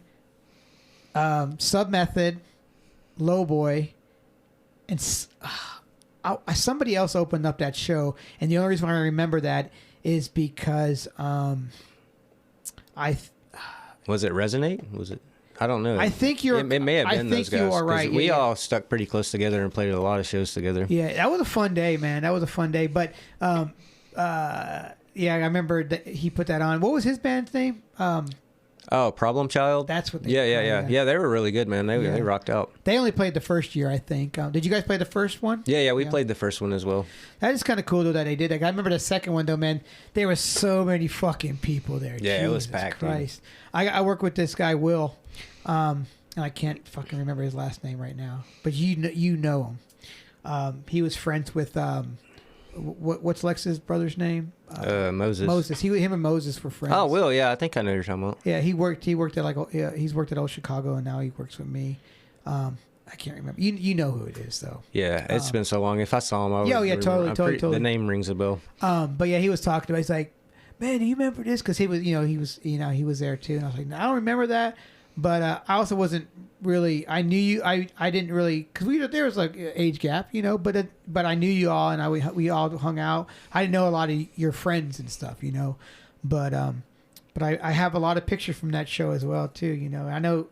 Submethod, Lowboy, and somebody else opened up that show. And the only reason why I remember that is because was it Resonate? Was it? I don't know. I think you're. It may have been those guys. You are right. We all stuck pretty close together and played a lot of shows together. Yeah, that was a fun day, man. That was a fun day. But I remember that he put that on. What was his band's name? Problem Child. That's what. Yeah. They were really good, man. They rocked out. They only played the first year, I think. Did you guys play the first one? Yeah. We played the first one as well. That is kind of cool though that they did. Like, I remember the second one though, man. There were so many fucking people there. Yeah, Jesus it was packed. Christ. I work with this guy Will, and I can't fucking remember his last name right now, but you know him. He was friends with what's Lex's brother's name? Moses. Moses. Him and Moses were friends. Oh, Will. Yeah, I think I know you're talking about. Yeah, he worked at he's worked at Old Chicago, and now he works with me. I can't remember. You know who it is though. Yeah, it's been so long. If I saw him, I would totally. The name rings a bell. But yeah, he was talking about. He's like, man, do you remember this? Because he was there too, and I was like, no, I don't remember that. But I also wasn't really. I knew you. I didn't really because there was like age gap, But I knew you all, and we all hung out. I didn't know a lot of your friends and stuff, But I have a lot of pictures from that show as well too. I know.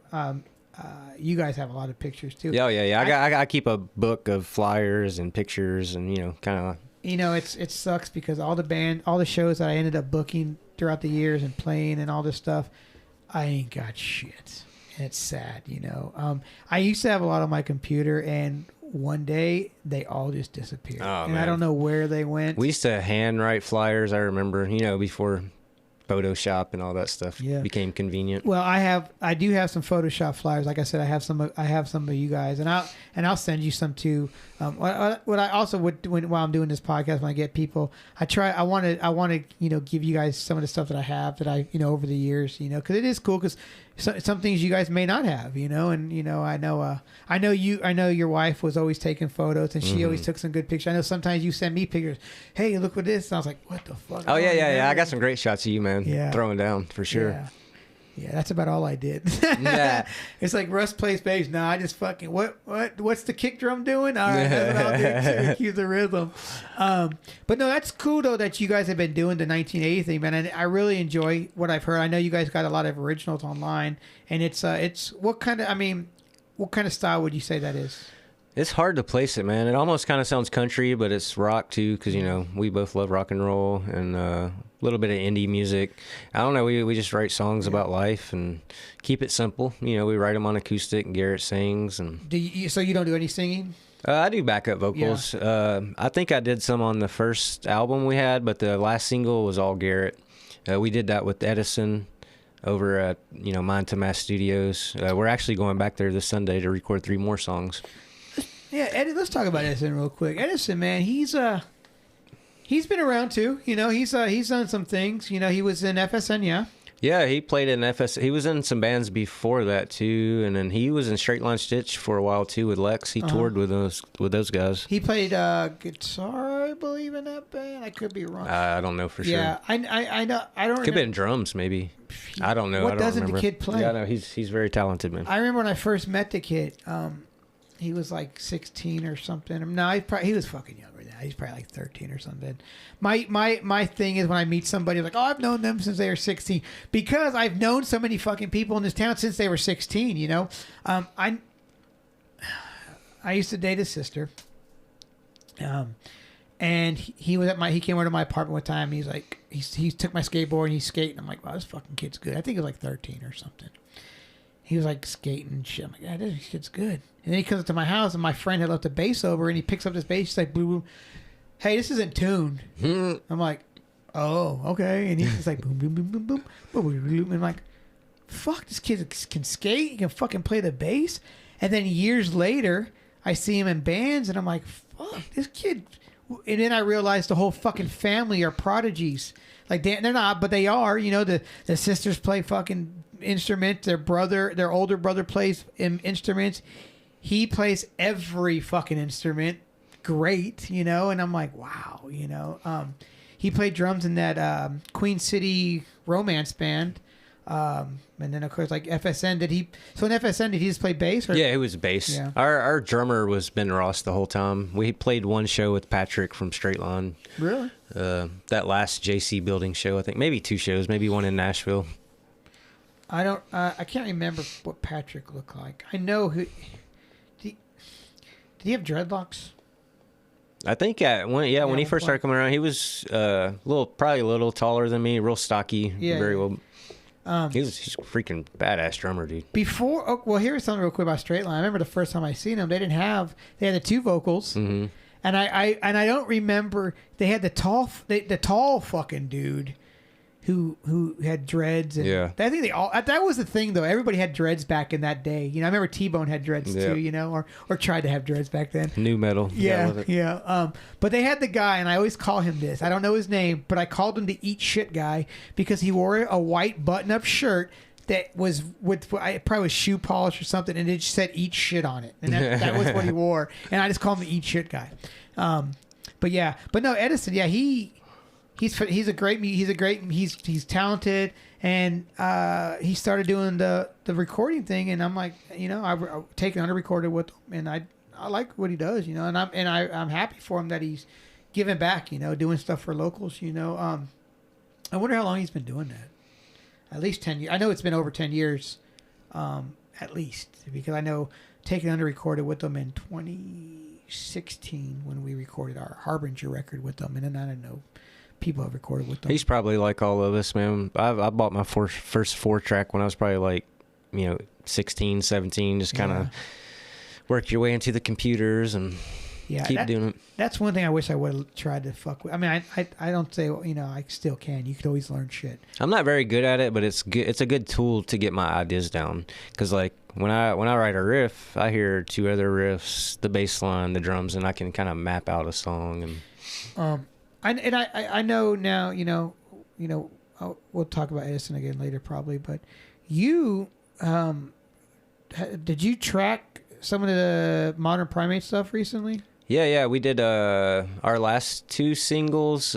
You guys have a lot of pictures too. Yeah. I keep a book of flyers and pictures, and kind of. It sucks because all the shows that I ended up booking throughout the years and playing and all this stuff, I ain't got shit. And it's sad, I used to have a lot on my computer, and one day they all just disappeared. And man. I don't know where they went. We used to handwrite flyers. I remember, before Photoshop and all that stuff became convenient. Well, I do have some Photoshop flyers. Like I said, I have some of you guys, and I'll send you some too. What I also would while I'm doing this podcast, when I get people, I want to give you guys some of the stuff that I have that I over the years, because it is cool because some things you guys may not have, and I know your wife was always taking photos, and she always took some good pictures. I know sometimes you send me pictures. Hey, look at this. And I was like, what the fuck? Oh yeah. I got some great shots of you, man. Yeah. Throwing down for sure. Yeah, that's about all I did. Yeah. It's like Russ plays bass. No, I just fucking what's the kick drum doing? All right, that's what I'll do. Cue the rhythm. But no, that's cool though that you guys have been doing the 1980 thing, man. And I really enjoy what I've heard. I know you guys got a lot of originals online, and it's what kind of style would you say that is? It's hard to place it, man. It almost kind of sounds country, but it's rock too, because we both love rock and roll and a little bit of indie music. I don't know. We just write songs about life and keep it simple. We write them on acoustic, and Garrett sings. And so you don't do any singing? I do backup vocals. Yeah. I think I did some on the first album we had, but the last single was all Garrett. We did that with Edison over at Mind to Mass Studios. We're actually going back there this Sunday to record 3 more songs. Yeah, let's talk about Edison real quick. Edison, man, he's been around too. He's done some things. He was in FSN, yeah. Yeah, he played in FSN. He was in some bands before that too, and then he was in Straight Line Stitch for a while too with Lex. He toured with those guys. He played guitar, I believe, in that band. I could be wrong. I don't know for sure. Yeah, I know. I don't. Could have been drums, maybe. I don't know. What doesn't the kid play? Yeah, no, he's very talented, man. I remember when I first met the kid. He was like 16 or something. No, he was fucking younger than that. He's probably like 13 or something. My thing is when I meet somebody, like, oh, I've known them since they were 16. Because I've known so many fucking people in this town since they were 16, I used to date his sister. And he came over to my apartment one time. He's like, he took my skateboard and he's skating. I'm like, wow, this fucking kid's good. I think he was like 13 or something. He was like skating and shit. I'm like, yeah, this kid's good. And then he comes up to my house, and my friend had left a bass over, and he picks up this bass. He's like, boom, boom. Hey, this isn't tuned. I'm like, oh, okay. And he's just like, boom, boom, boom, boom, boom, boom, boom, boom. And I'm like, fuck, this kid can skate. He can fucking play the bass. And then years later, I see him in bands, and I'm like, fuck, this kid. And then I realized the whole fucking family are prodigies. Like, they're not, but they are. The sisters play fucking instruments. Their older brother plays instruments. He plays every fucking instrument. Great, and I'm like, wow, he played drums in that Queen City romance band. And then of course, like FSN, so in FSN, did he just play bass? Yeah, it was bass. Yeah. Our drummer was Ben Ross the whole time. We played one show with Patrick from Straight Line. Really? That last JC Building show, I think. Maybe 2 shows, maybe one in Nashville. I can't remember what Patrick looked like. I know who. Did he have dreadlocks? I think when he first started coming around, he was probably a little taller than me, real stocky, very well. He's a freaking badass drummer, dude. Here's something real quick about Straight Line. I remember the first time I seen them, they had the 2 vocals, and I don't remember they had the tall fucking dude who had dreads. And Yeah. I think that was the thing though. Everybody had dreads back in that day. You know, I remember T-Bone had dreads too. You know, or tried to have dreads back then. New metal. Yeah. But they had the guy, and I always call him this. I don't know his name, but I called him the Eat Shit guy because he wore a white button-up shirt that was I probably was shoe polish or something, and it just said "Eat Shit" on it, and that was what he wore. And I just called him the Eat Shit guy. But no, Edison. Yeah, he's talented, and he started doing the recording thing, and I'm like, you know, I taken under recorded with him, and I like what he does, you know, and I'm happy for him that he's giving back, you know, doing stuff for locals, you know. I wonder how long he's been doing that. At least 10 years. I know it's been over 10 years, at least, because I know taken under recorded with them in 2016 when we recorded our Harbinger record with them, and then I don't know. People have recorded with them. He's probably like all of us, man. I bought my first 4-track when I was probably like, you know, 16, 17, just kind of work your way into the computers and keep doing it. That's one thing I wish I would have tried to fuck with. I mean, I don't say, you know, I still can. You could always learn shit. I'm not very good at it, but it's good. It's a good tool to get my ideas down. Because like when I write a riff, I hear 2 other riffs, the bass line, the drums, and I can kind of map out a song. And I know now, you know, we'll talk about Edison again later probably, but you, did you track some of the Modern Primate stuff recently? Yeah, we did our last 2 singles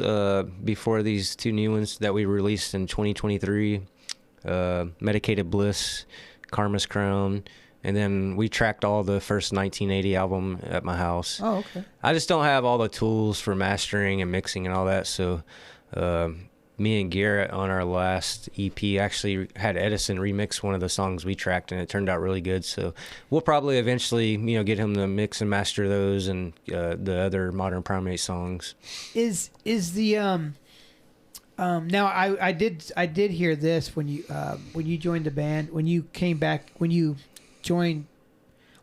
before these 2 new ones that we released in 2023, Medicated Bliss, Karma's Crown. And then we tracked all the first 1980 album at my house. Oh, okay. I just don't have all the tools for mastering and mixing and all that. So me and Garrett on our last EP actually had Edison remix one of the songs we tracked, and it turned out really good. So we'll probably eventually, you know, get him to mix and master those and the other Modern Primate songs. Is the now I did hear this when you joined the band, when you came back, when you joined,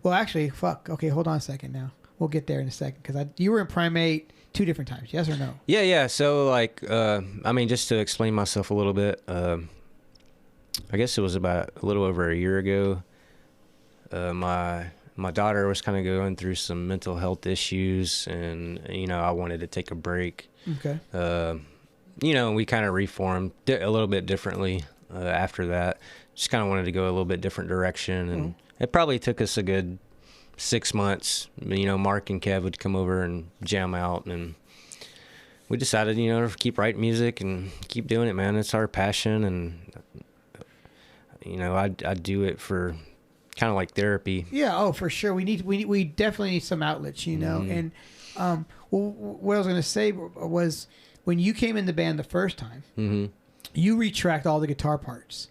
well, actually, okay, hold on a second now. We'll get there in a second, because you were in Primate 2 different times, yes or no? Yeah. So, like, I mean, just to explain myself a little bit, I guess it was about a little over a year ago. My daughter was kind of going through some mental health issues, and, you know, I wanted to take a break. Okay. You know, we kind of reformed a little bit differently after that. Just kind of wanted to go a little bit different direction, and it probably took us a good 6 months. You know, Mark and Kev would come over and jam out, and we decided, you know, to keep writing music and keep doing it, man. It's our passion, and, you know, I do it for kind of like therapy. Yeah, oh, for sure. We definitely need some outlets, you know. And what I was going to say was, when you came in the band the first time, you retracked all the guitar parts.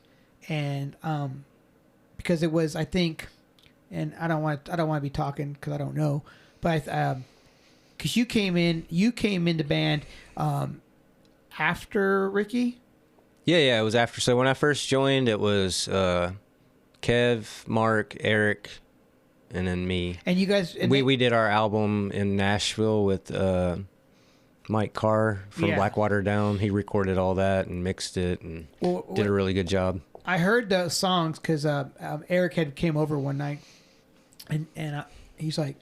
And because it was, I think, and I don't want to be talking because I don't know, but because you came in the band after Ricky. Yeah, it was after. So when I first joined, it was Kev, Mark, Eric, and then me. And you guys, we did our album in Nashville with Mike Carr from Blackwater Down. He recorded all that and mixed it and did a really good job. I heard the songs because Eric came over one night, and he's like,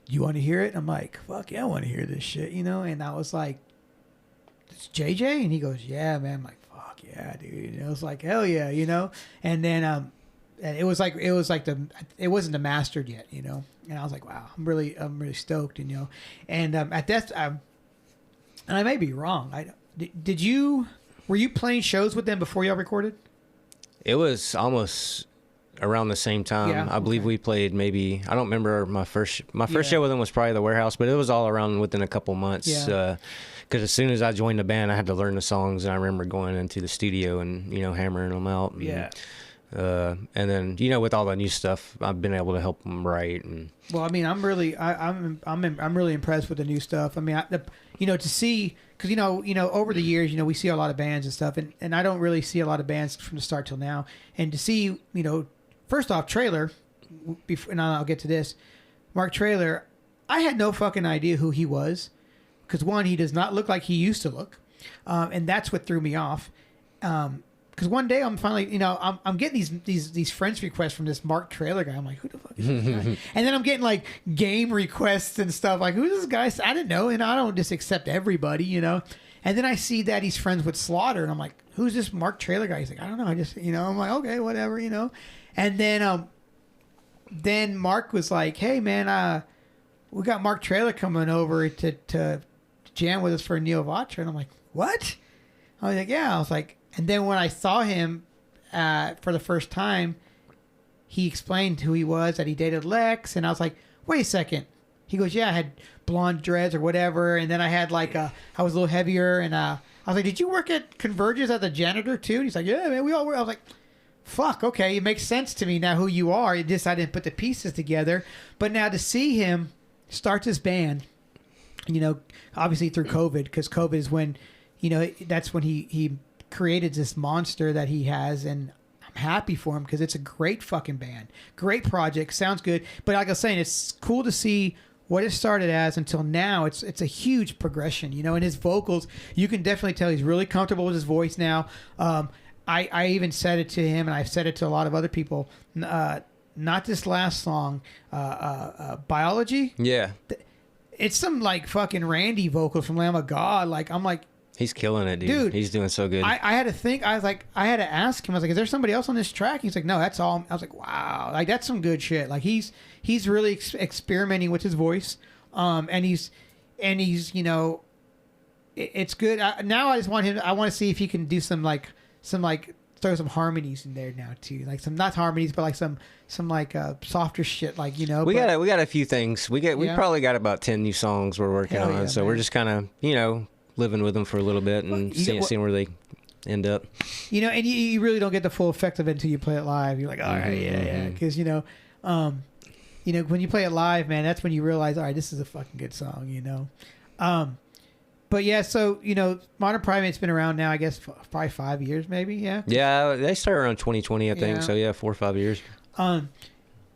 "You want to hear it?" I'm like, "Fuck yeah, I want to hear this shit," you know. And I was like, "It's JJ," and he goes, "Yeah, man." I'm like, "Fuck yeah, dude!" And I was like, "Hell yeah," you know. And then and it wasn't the mastered yet, you know. And I was like, "Wow, I'm really stoked," you know. And at that, and I may be wrong. Were you playing shows with them before y'all recorded? It was almost around the same time. Yeah, I believe we played maybe, I don't remember my first show with them was probably the Warehouse, but it was all around within a couple months. Yeah. Because as soon as I joined the band, I had to learn the songs, and I remember going into the studio and, you know, hammering them out. And, yeah. And then, you know, with all the new stuff, I've been able to help them write. And well, I mean, I'm really impressed with the new stuff. I mean, you know, to see, because you know, over the years, you know, we see a lot of bands and stuff, and I don't really see a lot of bands from the start till now. And to see, you know, first off, Trailer, and I'll get to this, Mark Trailer, I had no fucking idea who he was, because one, he does not look like he used to look. And that's what threw me off. Because one day I'm finally, I'm getting these friends requests from this Mark Trailer guy. I'm like, who the fuck is this guy? And then I'm getting like game requests and stuff. Like, who's this guy? I didn't know. And I don't just accept everybody, And then I see that he's friends with Slaughter. And I'm like, who's this Mark Trailer guy? He's like, I don't know. I just, I'm like, okay, whatever, And then Mark was like, hey, man, we got Mark Trailer coming over to jam with us for Neo Vatra. And I'm like, what? I was like, yeah. I was like, and then when I saw him for the first time, he explained who he was, that he dated Lex. And I was like, wait a second. He goes, yeah, I had blonde dreads or whatever. And then I had I was a little heavier. And I was like, did you work at Convergence as a janitor too? And he's like, yeah, man, we all were. I was like, fuck, okay. It makes sense to me now who you are. It just, I didn't put the pieces together. But now to see him start this band, obviously through COVID, because COVID is when, that's when he created this monster that he has, and I'm happy for him because it's a great fucking band, great project, sounds good. But like I was saying, it's cool to see what it started as until now. It's a huge progression, and his vocals, you can definitely tell he's really comfortable with his voice now. I even said it to him, and I've said it to a lot of other people. Not this last song, Biology. Yeah. It's some like fucking Randy vocals from Lamb of God. Like, I'm like, he's killing it, dude. He's doing so good. I had to think. I had to ask him. I was like, "Is there somebody else on this track?" He's like, "No, that's all." I was like, "Wow, like that's some good shit." Like he's really experimenting with his voice, and he's it's good. Now I just want him. I want to see if he can do some throw some harmonies in there now too, like some not harmonies, but like some softer shit, like We got a few things. We probably got about 10 new songs we're working on, yeah, so man. We're just kind of living with them for a little bit and seeing where they end up. And you really don't get the full effect of it until you play it live. You're like, all right, yeah, because when you play it live, man, that's when you realize, all right, this is a fucking good song. But yeah, so Modern Primate's been around now, I guess probably 5 years, maybe. Yeah. Yeah, they started around 2020, I think. Yeah. So yeah, 4 or 5 years. And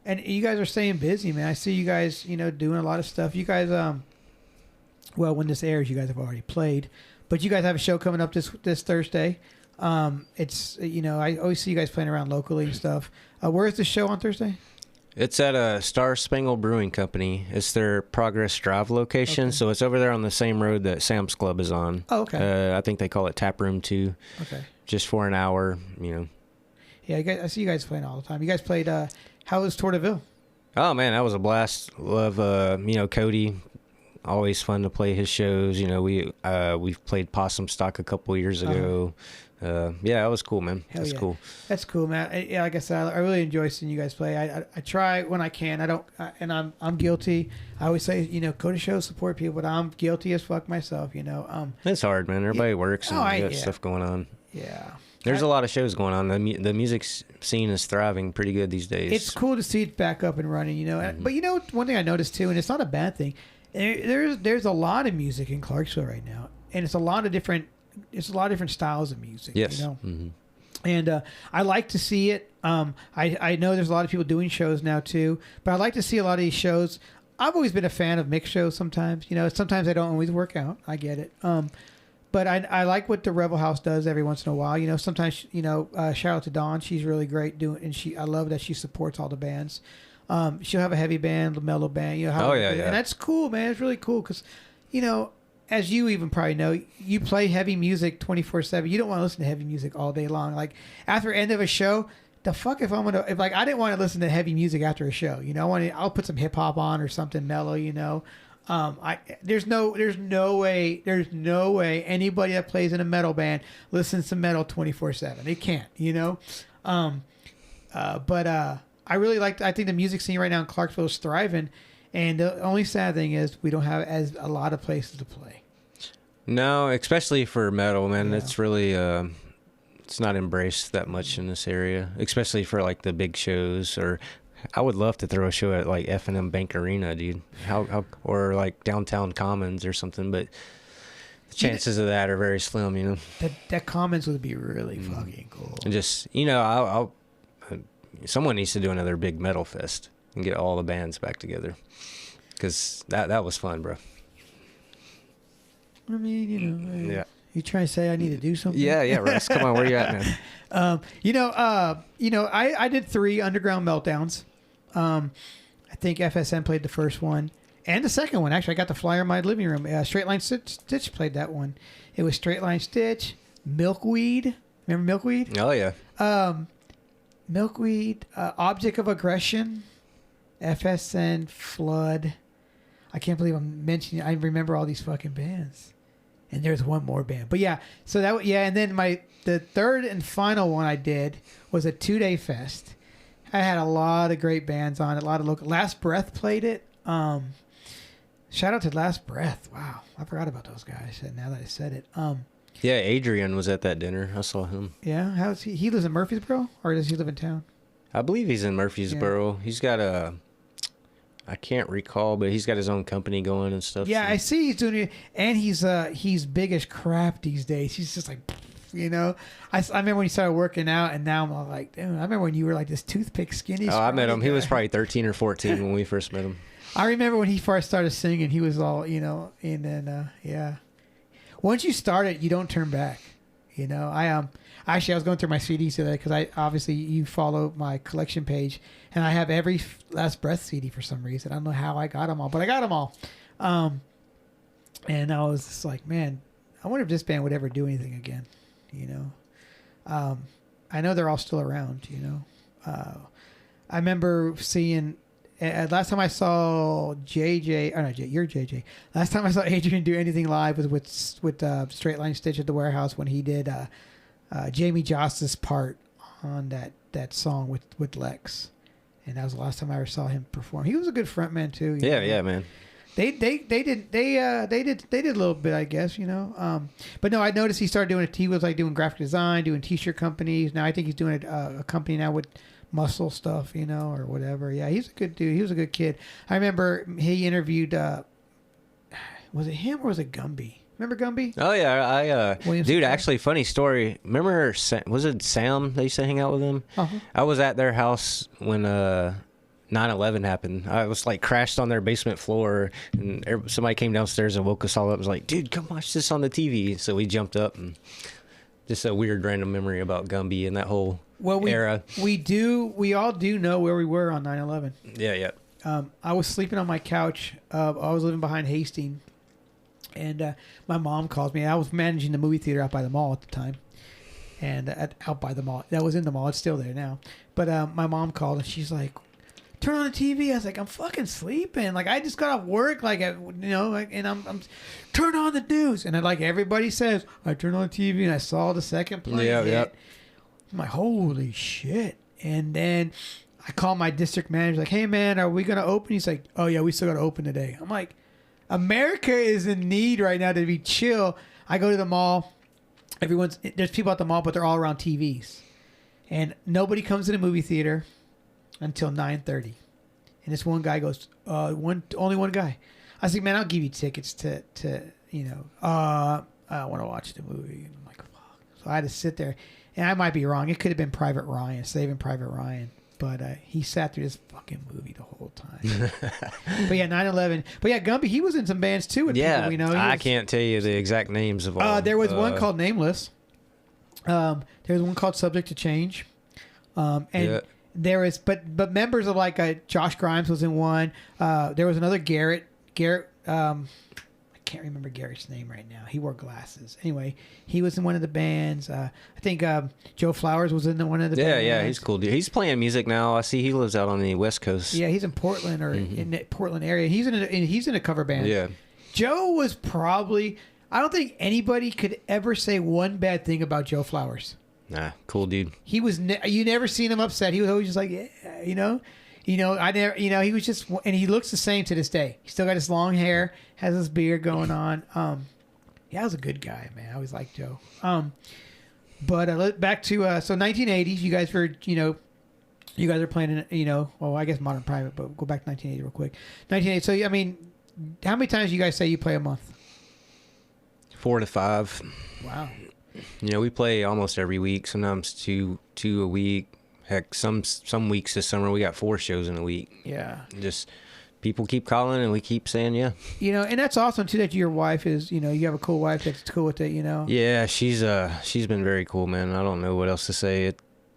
you guys are staying busy, man. I see you guys, doing a lot of stuff. You guys, well, when this airs, you guys have already played, but you guys have a show coming up this Thursday. It's I always see you guys playing around locally and stuff. Where's the show on Thursday? It's at a Star Spangled Brewing Company. It's their Progress Drive location, so it's over there on the same road that Sam's Club is on. Oh, okay. I think they call it Tap Room 2. Okay. Just for an hour, Yeah, I see you guys playing all the time. You guys played. How was Tour de Ville? Oh man, that was a blast. Love, Cody. Always fun to play his shows. We've played Possum Stock a couple years ago. Yeah, it was cool, man. That's cool. That's cool, man. Like I said, I really enjoy seeing you guys play. I try when I can. I don't, and I'm guilty. I always say, go to shows, support people, but I'm guilty as fuck myself. It's hard, man. Everybody works and got stuff going on. Yeah. There's a lot of shows going on. The music scene is thriving pretty good these days. It's cool to see it back up and running, Mm-hmm. But one thing I noticed too, and it's not a bad thing. There's a lot of music in Clarksville right now, and it's a lot of different styles of music. Yes. Mm-hmm. And I like to see it. I know there's a lot of people doing shows now too, but I like to see a lot of these shows. I've always been a fan of mixed shows. Sometimes sometimes they don't always work out. I get it. But I like what the Rebel House does every once in a while. Sometimes shout out to Dawn. She's really great doing, and I love that she supports all the bands. She'll have a heavy band, a mellow band. And that's cool, man. It's really cool because, as you even probably know, you play heavy music 24/7. You don't want to listen to heavy music all day long. Like after the end of a show, the fuck if I didn't want to listen to heavy music after a show. I'll put some hip hop on or something mellow. There's no way anybody that plays in a metal band listens to metal 24/7. They can't. I really I think the music scene right now in Clarksville is thriving, and the only sad thing is we don't have a lot of places to play. No, especially for metal, man. Yeah. It's really it's not embraced that much in this area, especially for like the big shows. Or I would love to throw a show at like F&M Bank Arena, dude. How or like Downtown Commons or something, but the chances of that are very slim. That Commons would be really fucking cool. And just I'll someone needs to do another big metal fest and get all the bands back together, because that was fun, bro. I mean, You trying to say I need to do something? Yeah, Russ. Come on, where you at, man? I did 3 Underground Meltdowns. I think FSN played the first one and the second one. Actually, I got the flyer in my living room. Straight Line Stitch played that one. It was Straight Line Stitch, Milkweed. Remember Milkweed? Oh yeah. Milkweed, Object of Aggression, FSN, Flood. I can't believe I'm mentioning. I remember all these fucking bands. And there's one more band. But yeah, so that, and then the third and final one I did was a 2-day fest. I had a lot of great bands on it, a lot of local. Last Breath played it. Shout out to Last Breath. Wow, I forgot about those guys now that I said it. Yeah, Adrian was at that dinner. I saw him. Yeah, how's he? He lives in Murfreesboro, or does he live in town? I believe he's in Murfreesboro. Yeah. He's got I can't recall, but he's got his own company going and stuff. Yeah, so. I see he's doing it, and he's big as crap these days. He's just like, I remember when he started working out, and now I'm all like, dude, I remember when you were like this toothpick skinny. Oh, I met him. guy. He was probably 13 or 14 when we first met him. I remember when he first started singing, he was all, and then, yeah. Once you start it, you don't turn back. Actually, I was going through my CDs today because obviously you follow my collection page, and I have every Last Breath CD for some reason. I don't know how I got them all, but I got them all. And I was just like, man, I wonder if this band would ever do anything again. I know they're all still around. I remember seeing. Last time I saw JJ, you're JJ. Last time I saw Adrian do anything live was with Straight Line Stitch at the Warehouse when he did Jamie Joss's part on that song with Lex, and that was the last time I ever saw him perform. He was a good frontman too. Yeah, man. They did a little bit, I guess, But no, I noticed he started doing he was like doing graphic design, doing T-shirt companies. Now I think he's doing a company now with muscle stuff, or whatever. Yeah, he's a good dude. He was a good kid. I remember he interviewed. Was it him or was it Gumby? Remember Gumby? Oh yeah, dude. Scott? Actually, funny story. Remember, was it Sam? They used to hang out with him. Uh-huh. I was at their house when 9/11 happened. I was like crashed on their basement floor, and somebody came downstairs and woke us all up. Was like, dude, come watch this on the TV. So we jumped up, and just a weird random memory about Gumby and that whole era. We all do know where we were on 9/11. Yeah. I was sleeping on my couch. I was living behind Hastings, and my mom calls me. I was managing the movie theater out by the mall at the time, and out by the mall. That was in the mall. It's still there now. But my mom called, and she's like, turn on the TV. I was like, I'm fucking sleeping. Like, I just got off work, and I'm turn on the news. And like everybody says, I turned on the TV and I saw the second plane hit. Yep. I'm like, holy shit. And then I call my district manager, like, hey man, are we going to open? He's like, oh yeah, we still got to open today. I'm like, America is in need right now to be chill. I go to the mall. There's people at the mall, but they're all around TVs. And nobody comes to the movie theater until 9:30, and this one guy goes, only one guy. I was like, man, I'll give you tickets to I want to watch the movie. And I'm like, fuck. So I had to sit there, and I might be wrong. It could have been Private Ryan, Saving Private Ryan, but he sat through this fucking movie the whole time. But yeah, 9/11. But yeah, Gumby, he was in some bands too with people we know. I can't tell you the exact names of all. There was one called Nameless. There was one called Subject to Change, and. Yeah. There is, but members of like Josh Grimes was in one. There was another Garrett. I can't remember Garrett's name right now. He wore glasses. Anyway, he was in one of the bands. I think Joe Flowers was in one of the bands. Yeah, he's cool dude. He's playing music now. I see he lives out on the West Coast. Yeah, he's in Portland or in the Portland area. He's in a cover band. Yeah. Joe was probably. I don't think anybody could ever say one bad thing about Joe Flowers. Nah, cool dude. He was. You never seen him upset. He was always just like, yeah, I never. He was just, and he looks the same to this day. He still got his long hair, has his beard going on. Yeah, I was a good guy, man. I always liked Joe. But back to so 1980s. You guys were, you guys are playing in, well, I guess Modern Primate, but go back to 1980 real quick. 1980. So I mean, how many times do you guys say you play a month? 4 to 5. Wow. We play almost every week. Sometimes two a week. Heck, some weeks this summer we got 4 shows in a week. Yeah. Just people keep calling and we keep saying yeah. And that's awesome too that your wife is, you have a cool wife that's cool with it, Yeah, she's been very cool, man. I don't know what else to say.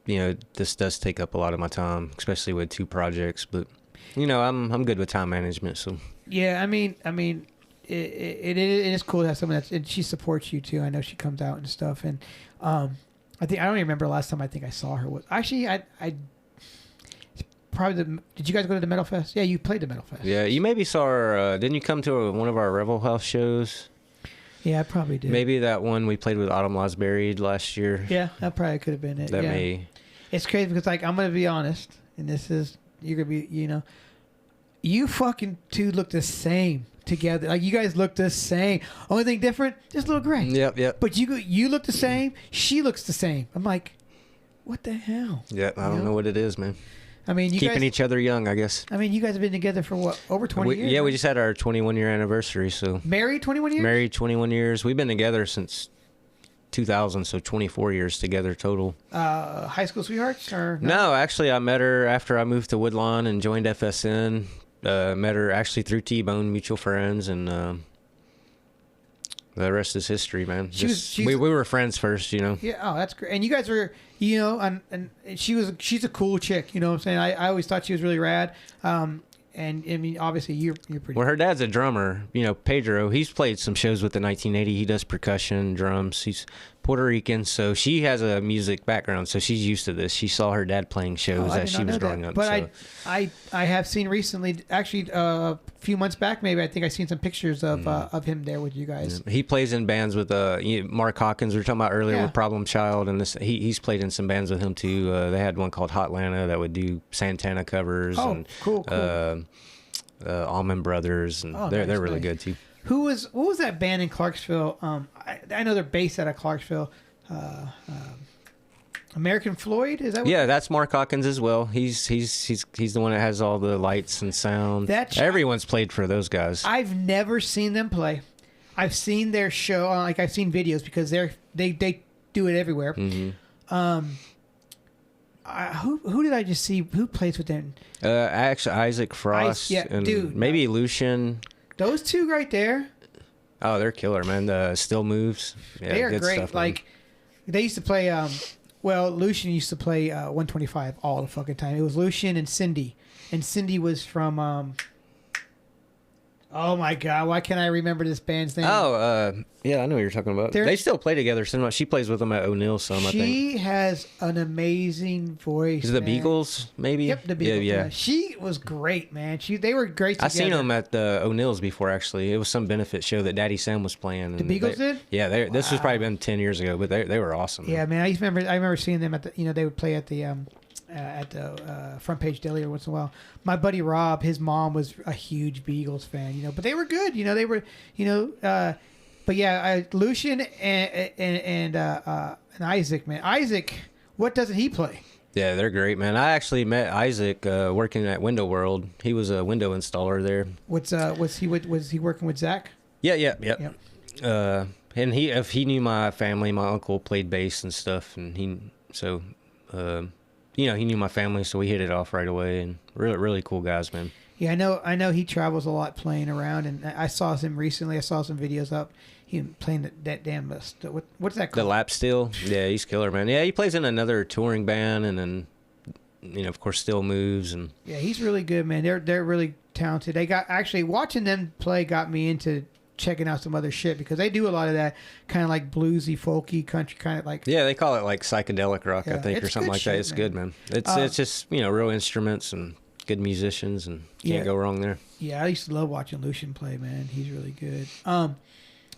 This does take up a lot of my time, especially with 2 projects, but I'm good with time management, so. Yeah, I mean it is cool to have someone and she supports you too. I know she comes out and stuff, and I don't even remember the last time I think I saw her. Actually, I probably did you guys go to the Metal Fest? Yeah, you played the Metal Fest. Yeah, you maybe saw her. Didn't you come to one of our Revel House shows? Yeah, I probably did. Maybe that one we played with Autumn Lies Buried last year. Yeah, that probably could have been it. It's crazy because I'm gonna be honest, and you're gonna be you fucking two look the same together. Like, you guys look the same. Only thing different, just a little gray. Yep. But you look the same. She looks the same. I'm like, what the hell? Yeah, I don't know what it is, man. I mean, keeping each other young, I guess. I mean, you guys have been together for what, over 20 years? Yeah, right? we just had our 21-year anniversary. So married 21 years? Married 21 years. We've been together since 2000, so 24 years together total. High school sweethearts? Or no, actually, I met her after I moved to Woodlawn and joined FSN. Met her actually through T-Bone, mutual friends, and the rest is history, man. We were friends first, Yeah, oh, that's great. And you guys were, and she's a cool chick, you know what I'm saying? I always thought she was really rad. And I mean, obviously, you're pretty. Well, her dad's a drummer. Pedro. He's played some shows with the 1980. He does percussion, drums. He's Puerto Rican, so she has a music background, so she's used to this. She saw her dad playing shows as she was growing up. But so. I have seen recently, actually, a few months back, maybe I think I seen some pictures of him there with you guys. Yeah. He plays in bands with Mark Hawkins. We were talking about earlier with Problem Child, and he's played in some bands with him too. They had one called Hotlanta that would do Santana covers. Oh, and, cool. Allman Brothers, and they're really good too. What was that band in Clarksville? I know they're based out of Clarksville. American Floyd, is that what? Yeah, that's Mark Hawkins as well. He's the one that has all the lights and sound. Everyone's played for those guys. I've never seen them play. I've seen their show, I've seen videos because they do it everywhere. Mm-hmm. Who did I just see? Who plays with them? Actually, Isaac Frost, maybe Lucian. Those two right there. Oh, they're killer, man. Still Moves. Yeah, they are good great. Stuff, like, they used to play. Lucian used to play 125 all the fucking time. It was Lucian and Cindy was from. Oh my God! Why can't I remember this band's name? Yeah, I know what you're talking about. They still play together. So she plays with them at O'Neill some, I think. She has an amazing voice. Is it the Beagles, maybe? Yep, the Beagles. Yeah. She was great, man. They were great together. I seen them at the O'Neill's before, actually. It was some benefit show that Daddy Sam was playing. The Beagles did? Yeah, this was probably been 10 years ago, but they were awesome. Yeah, man. I remember seeing them at the. They would play at the Front Page Deli or once in a while. My buddy Rob, his mom was a huge Beagles fan, but they were good. They were, but yeah, Lucian and Isaac, man. Isaac, what doesn't he play? Yeah, they're great, man. I actually met Isaac working at Window World. He was a window installer there. Was he working with Zach? Yeah. And if he knew my family, my uncle played bass and stuff, and he knew my family, so we hit it off right away. And really, really cool guys, man. Yeah, I know he travels a lot playing around, and I saw him recently. I saw some videos up. He playing that damn what's that called? The lap steel. Yeah, he's killer, man. Yeah, he plays in another touring band, and then of course Still Moves. And yeah, he's really good, man. They're really talented. They got actually watching them play got me into checking out some other shit because they do a lot of that kind of like bluesy, folky, country kind of like. Yeah, they call it like psychedelic rock, I think, or something like that. It's good, man. It's just real instruments and good musicians, and can't go wrong there. Yeah, I used to love watching Lucian play, man. He's really good.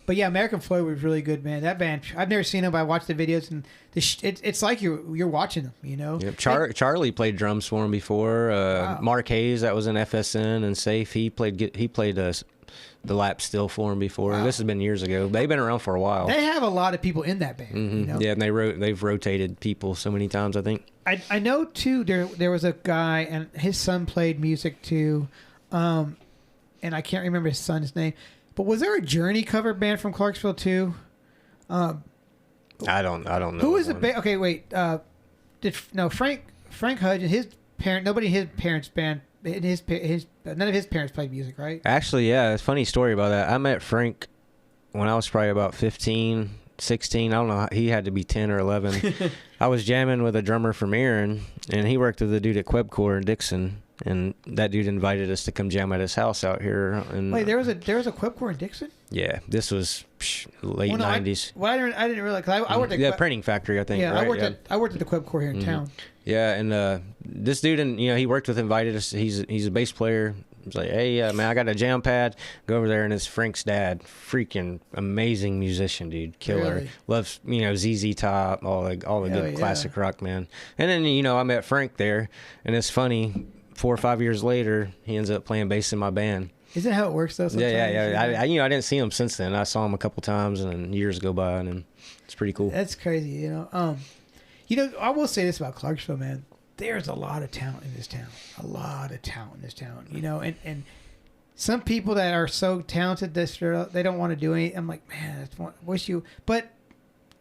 But yeah, American Floyd was really good, man. That band, I've never seen them, but I watched the videos, and it's like you're watching them, Yep. Charlie played drums for him before. Wow. Mark Hayes, that was in FSN and Safe. He played the lap steel for him before. Wow. This has been years ago. They've been around for a while. They have a lot of people in that band. Mm-hmm. Yeah, and they've rotated people so many times, I think. I know too. There was a guy, and his son played music too, and I can't remember his son's name. But was there a Journey cover band from Clarksville too? I don't know. Who was the band? Okay, wait. Frank Hudgens, his parent. Nobody in his parents' band none of his parents played music, right? Actually, yeah, it's a funny story about that. I met Frank when I was probably about 15, 16. I don't know. He had to be 10 or 11. I was jamming with a drummer from Erin, and he worked with a dude at Quebcore in Dixon. And that dude invited us to come jam at his house out here. And wait, there was a Quebcore in Dixon? Yeah, this was late 90s. I didn't realize, because I worked at the printing factory, I think. Yeah, right? I worked at the Quebcore here in town. Yeah, and this dude, and he worked with, invited us. He's a bass player. He's like, hey, man, I got a jam pad. Go over there, and it's Frank's dad. Freaking amazing musician, dude. Killer. Really? Loves, ZZ Top, all the good classic rock, man. And then, I met Frank there, and it's funny. 4 or 5 years later, he ends up playing bass in my band. Isn't that how it works, though? Sometimes? Yeah. I didn't see him since then. I saw him a couple times, and then years go by, and it's pretty cool. That's crazy, I will say this about Clarksville, man. There's a lot of talent in this town. And some people that are so talented that they don't want to do anything. I'm like, man, wish you. But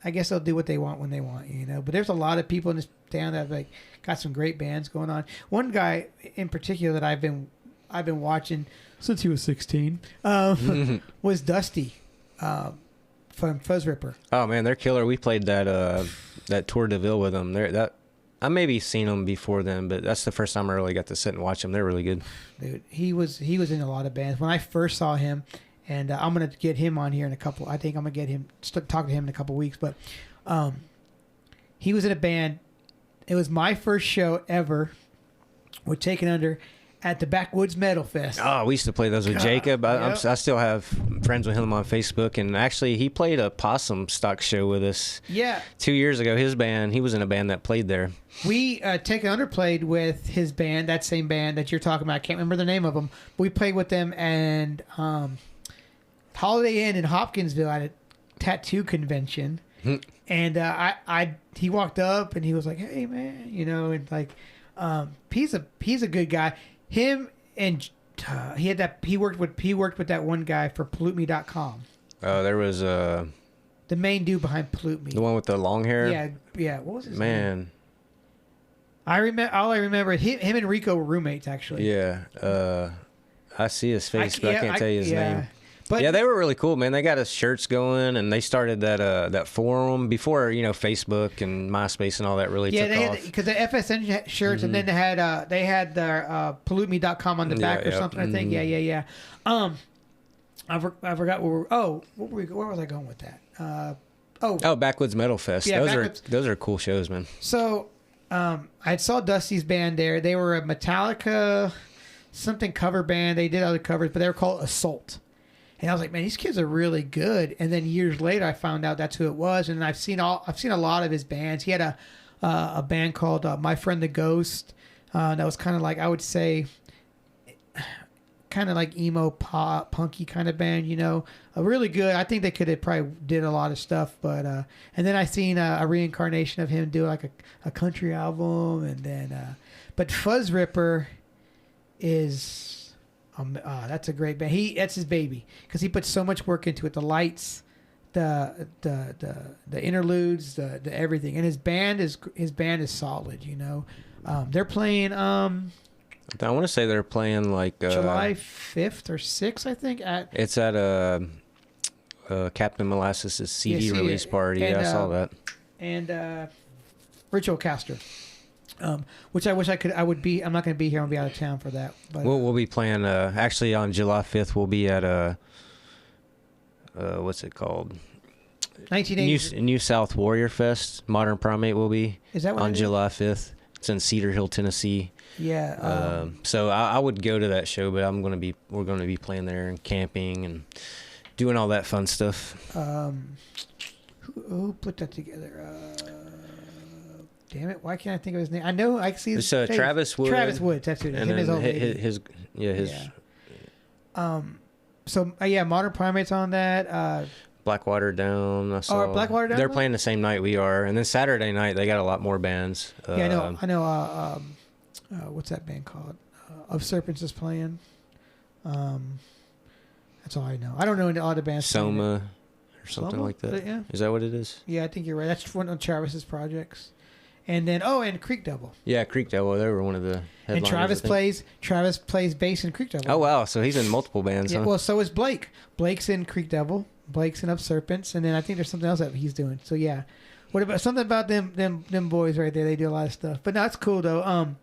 I guess they'll do what they want when they want, But there's a lot of people in this town that have got some great bands going on. One guy in particular that I've been watching since he was 16 was Dusty from Fuzz Ripper. Oh man, they're killer. We played that Tour de Ville with them. I maybe seen them before then, but that's the first time I really got to sit and watch them. They're really good. Dude, he was in a lot of bands. When I first saw him, and I'm gonna get him on here in a couple. I think I'm gonna get him talk to him in a couple weeks. But he was in a band. It was my first show ever with Taken Under at the Backwoods Metal Fest. Oh, we used to play those with Jacob. I still have friends with him on Facebook, and actually he played a possum stock show with us. Yeah. 2 years ago, his band. He was in a band that played there. We Taken Under played with his band, that same band that you're talking about. I can't remember the name of them. But we played with them and Holiday Inn in Hopkinsville at a tattoo convention. And he walked up and he was like, "Hey man," and he's a good guy. Him and he worked with that one guy for PolluteMe.com. Oh, there was the main dude behind Pollute Me. The one with the long hair. Yeah. What was his name? I remember him and Rico were roommates actually. Yeah. I see his face, but I can't tell you his name. But yeah, they were really cool, man. They got us shirts going, and they started that forum before Facebook and MySpace and all that really took off. Because the FSN shirts, and then they had their PolluteMe.com on the back or something. I think. Yeah. I forgot where was I going with that? Backwoods Metal Fest. Yeah, those are cool shows, man. So I saw Dusty's band there. They were a Metallica something cover band. They did other covers, but they were called Assault. And I was like, man, these kids are really good. And then years later, I found out that's who it was. And I've seen a lot of his bands. He had a band called My Friend the Ghost. That was kind of like, I would say, kind of like emo pop, punky kind of band, really good. I think they could have probably did a lot of stuff. But and then I seen a reincarnation of him do like a country album. And then, but Fuzz Ripper is... that's a great band. That's his baby because he puts so much work into it. The lights, the interludes, the everything. And his band is solid. They're playing. I want to say they're playing like July 5th or 6th. I think it's at Captain Molasses' CD release party. I saw that. And Ritual Caster. Which I wish I would be. I'm not going to be here. I'll be out of town for that. But we'll be playing. Actually, on July 5th, we'll be at what's it called? 1980. New South Warrior Fest. Modern Primate will be. Is that what on July 5th? It's in Cedar Hill, Tennessee. Yeah. So I would go to that show, but we're going to be playing there and camping and doing all that fun stuff. Who put that together? Damn it! Why can't I think of his name? I know I see his face. Travis Wood. Travis Wood. That's who it is. And his So Modern Primate's on that. Blackwater Down. I saw. Blackwater Down. They're playing the same night we are, and then Saturday night they got a lot more bands. I know. What's that band called? Of Serpents is playing. That's all I know. I don't know any other bands. Soma or something like that. Yeah. Is that what it is? Yeah, I think you're right. That's one of Travis's projects. And then and Creek Double. Yeah, Creek Double. They were one of the headliners. And Travis plays bass in Creek Double. Oh wow, so he's in multiple bands. Yeah, huh? well, so is Blake. Blake's in Creek Devil. Blake's in Up Serpents, and then I think there's something else that he's doing. So yeah, what about something about them boys right there? They do a lot of stuff, but no, it's cool though.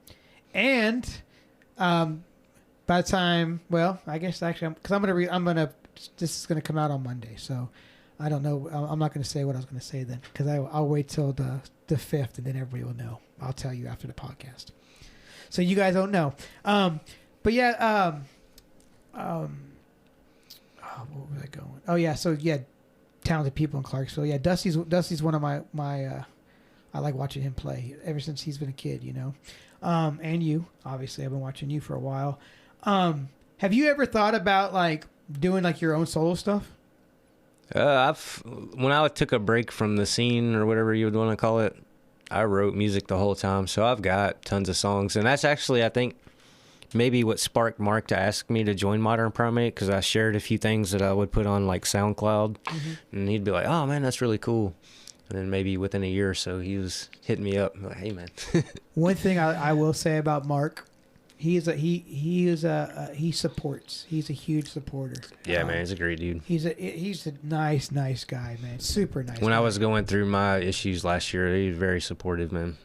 By the time, well, I guess actually, because this is gonna come out on Monday, so I don't know. I'm not gonna say what I was gonna say then, because I'll wait till the 5th, and then everybody will know. I'll tell you after the podcast, so you guys don't know. But yeah, where was I going? Oh yeah, so yeah, talented people in Clarksville. Yeah, Dusty's one of my I like watching him play ever since he's been a kid, you know. And you, obviously, I've been watching you for a while. Have you ever thought about like doing like your own solo stuff? When I took a break from the scene or whatever you would want to call it, I wrote music the whole time. So I've got tons of songs, and that's actually, I think, maybe what sparked Mark to ask me to join Modern Primate, because I shared a few things that I would put on like SoundCloud, and he'd be like, "Oh man, that's really cool." And then maybe within a year or so, he was hitting me up like, "Hey man." One thing I will say about Mark, he supports. He's a huge supporter. Yeah, man, he's a great dude. He's a nice guy, man. Super nice. When guy. I was going through my issues last year, he was very supportive, man.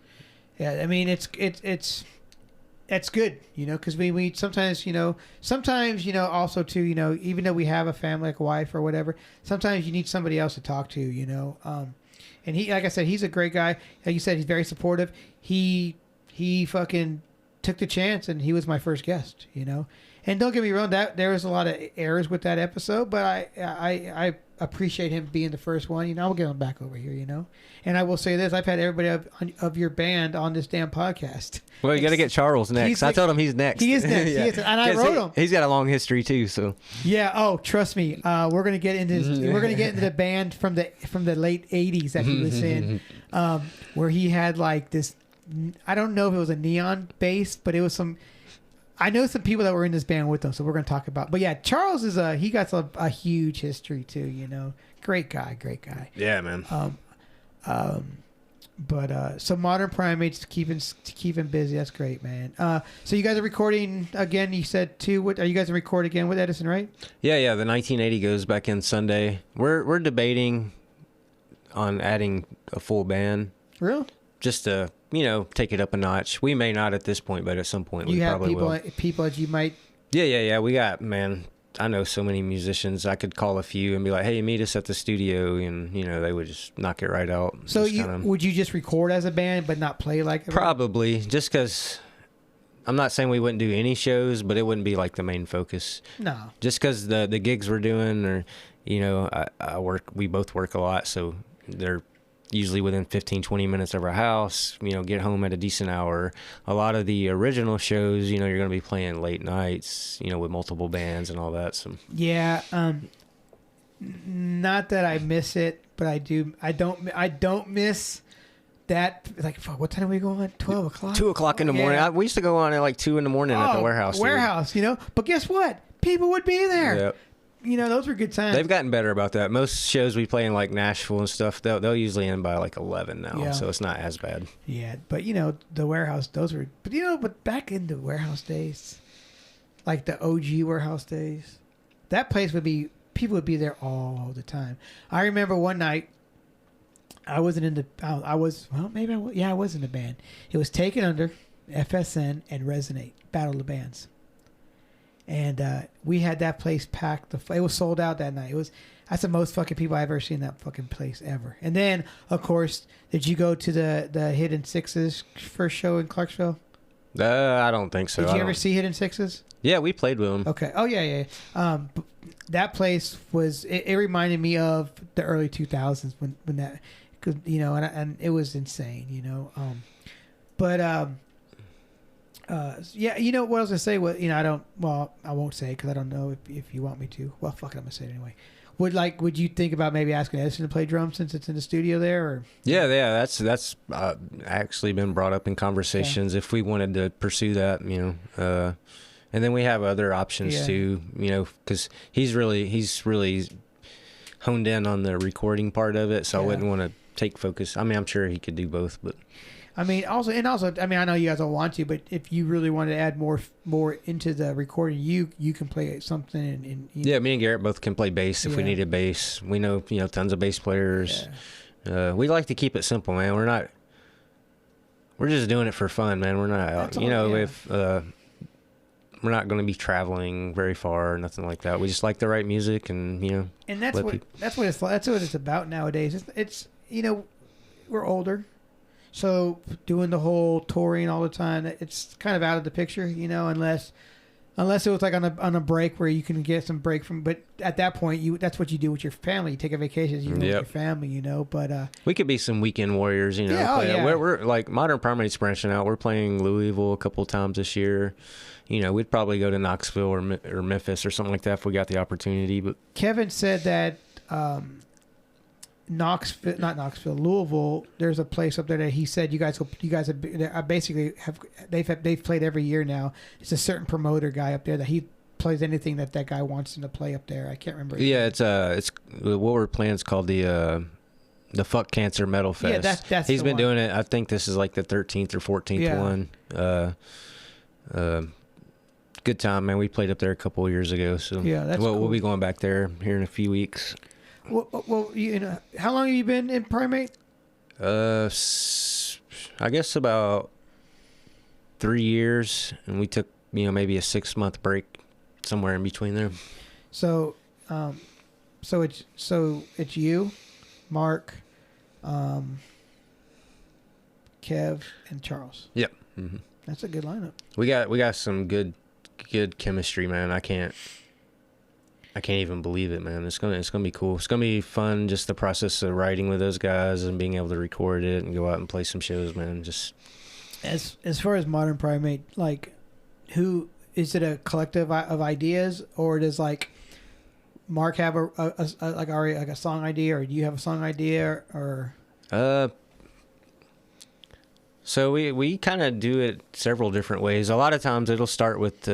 Yeah, I mean it's good, you know, because we sometimes also too, you know, even though we have a family, like a wife or whatever, sometimes you need somebody else to talk to, you know. And he, like I said, he's a great guy. Like you said, he's very supportive. He fucking took the chance, and he was my first guest, you know. And don't get me wrong, that there was a lot of errors with that episode, but I appreciate him being the first one. You know, I'll get him back over here, you know. And I will say this: I've had everybody of your band on this damn podcast. Well, you got to get Charles next. I told him he's next. He is next. Yeah. He is, and I wrote him. He's got a long history too. So yeah. Oh, trust me. We're gonna get into the band from the late '80s that he was in, where he had like this. I don't know if it was a neon bass, but it was some. I know some people that were in this band with them, so we're going to talk about. But yeah, Charles he got a huge history too. You know, great guy. yeah, man. So Modern Primates to keep him busy. That's great, man. So you guys are recording again. You said too. What are you guys going to record again with Edison, right? Yeah. The 1980 goes back in Sunday. We're debating on adding a full band. Real? Just to, you know, take it up a notch. We may not at this point, but at some point we probably will. You have people that you might... Yeah. We got, man, I know so many musicians. I could call a few and be like, "Hey, meet us at the studio," and, you know, they would just knock it right out. So would you just record as a band but not play like a Probably, just because... I'm not saying we wouldn't do any shows, but it wouldn't be like the main focus. No. Just because the gigs we're doing, or, you know, we both work a lot, so they're usually within 15-20 minutes of our house, you know, get home at a decent hour. A lot of the original shows, you know, you're going to be playing late nights, you know, with multiple bands and all that. So yeah, not that I miss it, but I do. I don't miss that. Like, fuck, what time are we going? 12 o'clock? 2 o'clock in the morning. We used to go on at like 2 in the morning at the warehouse. Warehouse, you know. But guess what? People would be there. Yep. You know, those were good times. They've gotten better about that. Most shows we play in like Nashville and stuff, they'll usually end by like 11 now, so it's not as bad. Yeah, but you know, the warehouse, but back in the warehouse days, like the OG warehouse days, that place people would be there all the time. I remember one night, I was in the band. It was Taken Under, FSN, and Resonate, Battle of the Bands. And we had that place packed. It was sold out that night. That's the most fucking people I've ever seen in that fucking place ever. And then, of course, did you go to the Hidden Sixes first show in Clarksville? I don't think so. Did you ever see Hidden Sixes? Yeah, we played with them. Okay. Oh, yeah. That place was... It reminded me of the early 2000s when that... Cause, you know, and it was insane, you know. Yeah, you know what I was gonna say? Well, you know, I won't say because I don't know if you want me to. Well, fuck it, I'm gonna say it anyway. Would you think about maybe asking Edison to play drums since it's in the studio there? Or? Yeah, that's actually been brought up in conversations if we wanted to pursue that, you know. And then we have other options too, you know, because he's really honed in on the recording part of it, so I wouldn't want to take focus. I mean, I'm sure he could do both, but I mean, also, I mean, I know you guys don't want to, but if you really want to add more into the recording, you can play something. Yeah, me and Garrett both can play bass if we need a bass. We know, tons of bass players. Yeah. We like to keep it simple, man. We're just doing it for fun, man. We're not, if we're not going to be traveling very far or nothing like that. We just like to write music and, And that's what it's about nowadays. It's we're older. So doing the whole touring all the time, it's kind of out of the picture, unless it was like on a break where you can get some break from. But at that point, that's what you do with your family. You take a vacation, you go with your family, But we could be some weekend warriors, Yeah, We're like Modern Primate's branching out. We're playing Louisville a couple times this year. We'd probably go to Knoxville or Memphis or something like that if we got the opportunity. But Kevin said that. Louisville. There's a place up there that he said you guys have basically they've played every year now. It's a certain promoter guy up there that he plays anything that guy wants him to play up there. I can't remember. Yeah, it's what we're playing is called the Fuck Cancer Metal Fest. Yeah, that's he's been doing it. I think this is like the 13th or 14th one. Good time, man. We played up there a couple of years ago, so that's cool. We'll be going back there here in a few weeks. Well, how long have you been in Primate? I guess about 3 years, and we took maybe a 6-month break somewhere in between there. So it's you, Mark, Kev, and Charles. Yep. Mm-hmm. That's a good lineup. We got some good chemistry, man. I can't even believe it, man. It's gonna be cool. It's gonna be fun, just the process of writing with those guys and being able to record it and go out and play some shows, man. Just as far as Modern Primate, like, who is it? A collective of ideas, or does like Mark have a song idea, or do you have a song idea, or? So we kind of do it several different ways. A lot of times it'll start with,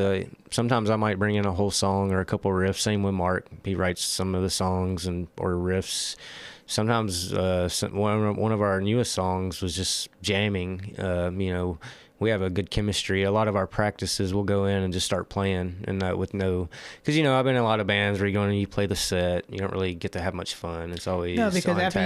sometimes I might bring in a whole song or a couple of riffs. Same with Mark. He writes some of the songs or riffs. Sometimes one of our newest songs was just jamming. We have a good chemistry. A lot of our practices, we'll go in and just start playing, and with because I've been in a lot of bands where you go in and you play the set. You don't really get to have much fun. It's always because after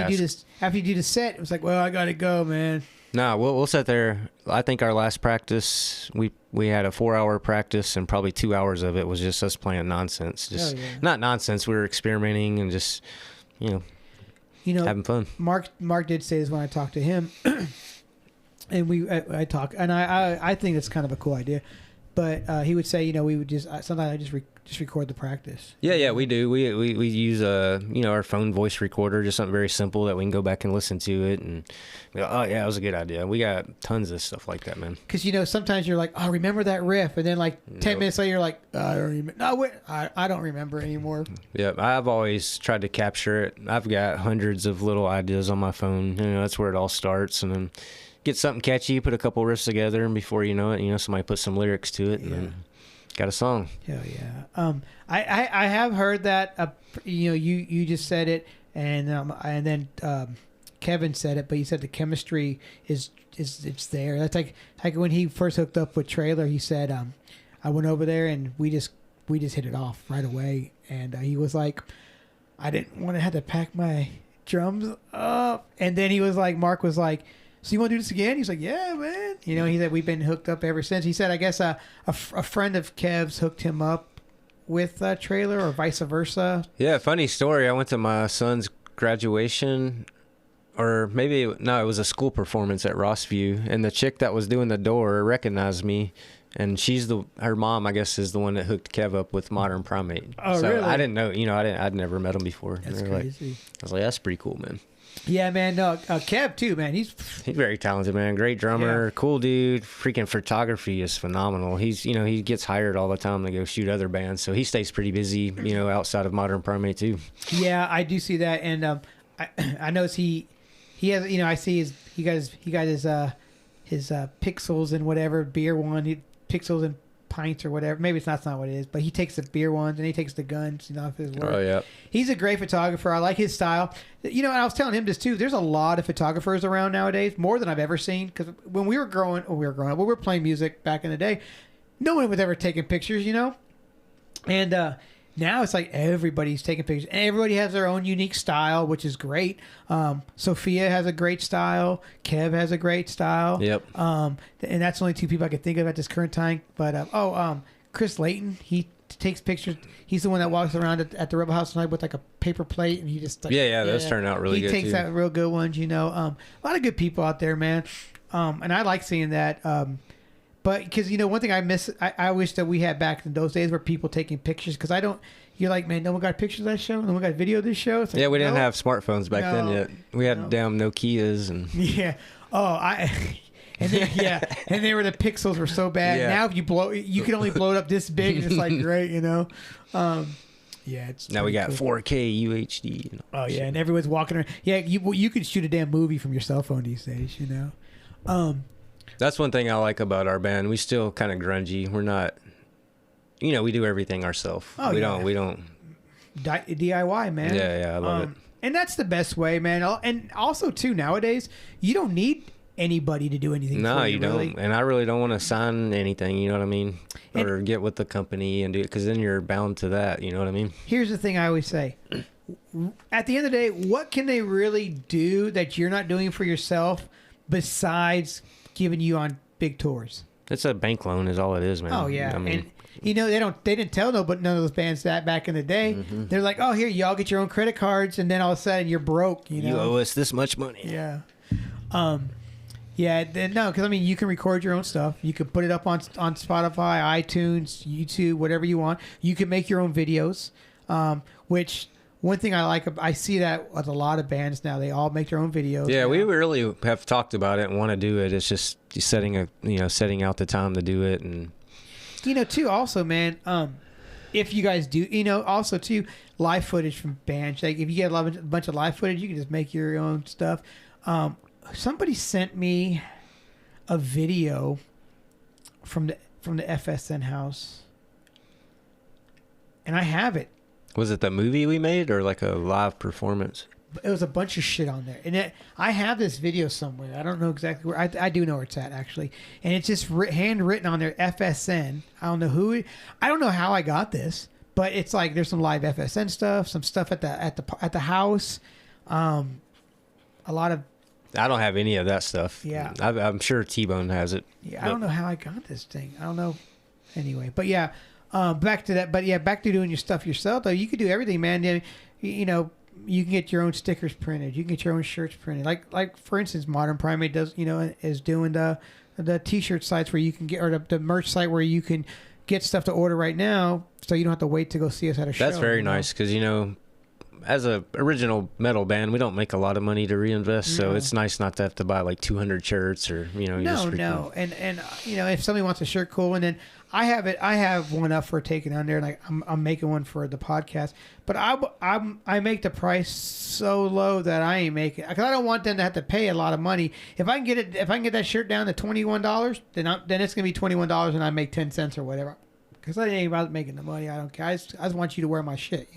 you do the set, it was like, well, I gotta go, man. No, we'll sit there. I think our last practice, we had a 4-hour practice, and probably 2 hours of it was just us playing nonsense. Just not nonsense. We were experimenting and just, having fun. Mark did say this when I talked to him, and I talk, and I think it's kind of a cool idea, but he would say, we would just sometimes I just record the practice. Yeah, we do. We use our phone voice recorder, just something very simple that we can go back and listen to it and go, oh yeah, that was a good idea. We got tons of stuff like that, man. Because sometimes you're like, oh, remember that riff, and then like 10 minutes later you're like, I don't remember. No, wait, I don't remember anymore. Yeah, I've always tried to capture it. I've got hundreds of little ideas on my phone. That's where it all starts, and then get something catchy, put a couple riffs together, and before you know it, somebody put some lyrics to it, and then got a song. Hell yeah. I have heard that. You just said it, and then Kevin said it, but you said the chemistry is it's there. That's like when he first hooked up with Trailer. He said, I went over there and we just hit it off right away, and he was like, I didn't want to have to pack my drums up, and then he was like, Mark was like, so you want to do this again? He's like, yeah, man. He said we've been hooked up ever since. He said, I guess a friend of Kev's hooked him up with a Trailer, or vice versa. Yeah, funny story. I went to my son's graduation, or maybe it was a school performance at Rossview, and the chick that was doing the door recognized me, and her mom, I guess, is the one that hooked Kev up with Modern Primate. Oh, so really? I didn't know. I'd never met him before. That's crazy. I was like, that's pretty cool, man. Yeah, man. No, Kev too, man. He's very talented, man. Great drummer, cool dude. Freaking photography is phenomenal. He's he gets hired all the time to go shoot other bands, so he stays pretty busy, outside of Modern Primate too. Yeah, I do see that, and I notice he has, I see he got his pixels and whatever beer one, pixels and pints or whatever. Maybe that's not what it is, but he takes the beer ones and he takes the guns, off his work. Oh, yeah. He's a great photographer. I like his style. And I was telling him this too. There's a lot of photographers around nowadays, more than I've ever seen. Because when we were growing up, when we were playing music back in the day, no one was ever taking pictures, And now it's like everybody's taking pictures. And everybody has their own unique style, which is great. Sophia has a great style. Kev has a great style. Yep. And that's only two people I could think of at this current time. But Chris Layton, he takes pictures. He's the one that walks around at the Rebel House tonight with like a paper plate, and he just those turn out really good. He takes that real good ones. A lot of good people out there, man. And I like seeing that. But because, one thing I miss, I wish that we had back in those days were people taking pictures. Because you're like, man, no one got pictures of that show? No one got video of this show? Like, we didn't have smartphones back then yet. We had damn Nokias. And yeah. Oh, and then, and they were, the pixels were so bad. Yeah. Now if you can only blow it up this big, and it's like great, it's now we got cool. 4K UHD. Oh yeah, and everyone's walking around. Yeah, you could shoot a damn movie from your cell phone these days, That's one thing I like about our band. We still kind of grungy. We're not, we do everything ourselves. Oh, We don't. DIY, man. Yeah, I love it. And that's the best way, man. And also, too, nowadays, you don't need anybody to do anything. No, for you don't. really. And I really don't want to sign anything, you know what I mean? Or get with the company and do it, because then you're bound to that, you know what I mean? Here's the thing I always say. At the end of the day, what can they really do that you're not doing for yourself besides giving you on big tours? It's a bank loan is all it is, man. Oh yeah. I mean, and they didn't tell none of those bands that back in the day. Mm-hmm. They're like, oh, here, y'all get your own credit cards, and then all of a sudden you're broke. You owe us this much money. Yeah. Because you can record your own stuff. You can put it up on Spotify, iTunes, YouTube, whatever you want. You can make your own videos, which one thing I like, I see that with a lot of bands now. They all make their own videos. Yeah, now. we really have talked about it and want to do it. It's just setting out the time to do it. And too, also, man, if you guys do, also too, live footage from bands. Like if you get a bunch of live footage, you can just make your own stuff. Somebody sent me a video from the FSN house, and I have it. Was it the movie we made or like a live performance? It was a bunch of shit on there, and I have this video somewhere. I don't know exactly where. I do know where it's at actually, and it's just handwritten on there. FSN. I don't know who. I don't know how I got this, but it's like there's some live FSN stuff, some stuff at the house, a lot of. I don't have any of that stuff. Yeah, I'm sure T-Bone has it. Yeah, I don't know how I got this thing. I don't know. Anyway, but yeah, back to that. But yeah, back to doing your stuff yourself. Though you could do everything, man. You can get your own stickers printed. You can get your own shirts printed. Like for instance, Modern Primate does. Is doing the T-shirt sites where you can get, or the merch site where you can get stuff to order right now, so you don't have to wait to go see us at a show. That's very nice because as a original metal band, we don't make a lot of money to reinvest, so it's nice not to have to buy like 200 shirts or No. And if somebody wants a shirt, cool. And then I have one up for taking on there, like I'm making one for the podcast. But I make the price so low that I ain't making, because I don't want them to have to pay a lot of money. If I can get that shirt down to $21, then it's gonna be $21, and I make 10 cents or whatever. Because I ain't about making the money. I don't care. I just want you to wear my shit,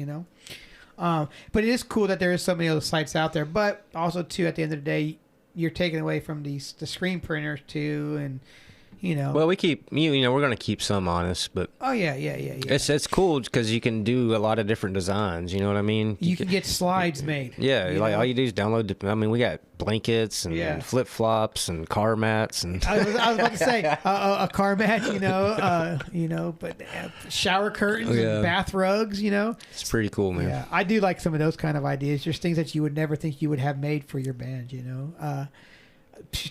But it is cool that there is so many other sites out there. But also, too, at the end of the day, you're taking away from the screen printers, too, and, Well, we keep, we're going to keep some honest, but... Oh, yeah. It's cool because you can do a lot of different designs, you know what I mean? You can get slides made. Yeah, all you do is download we got blankets and flip-flops and car mats and... I was about to say, a car mat, but shower curtains and bath rugs, It's pretty cool, man. Yeah, I do like some of those kind of ideas. Just things that you would never think you would have made for your band,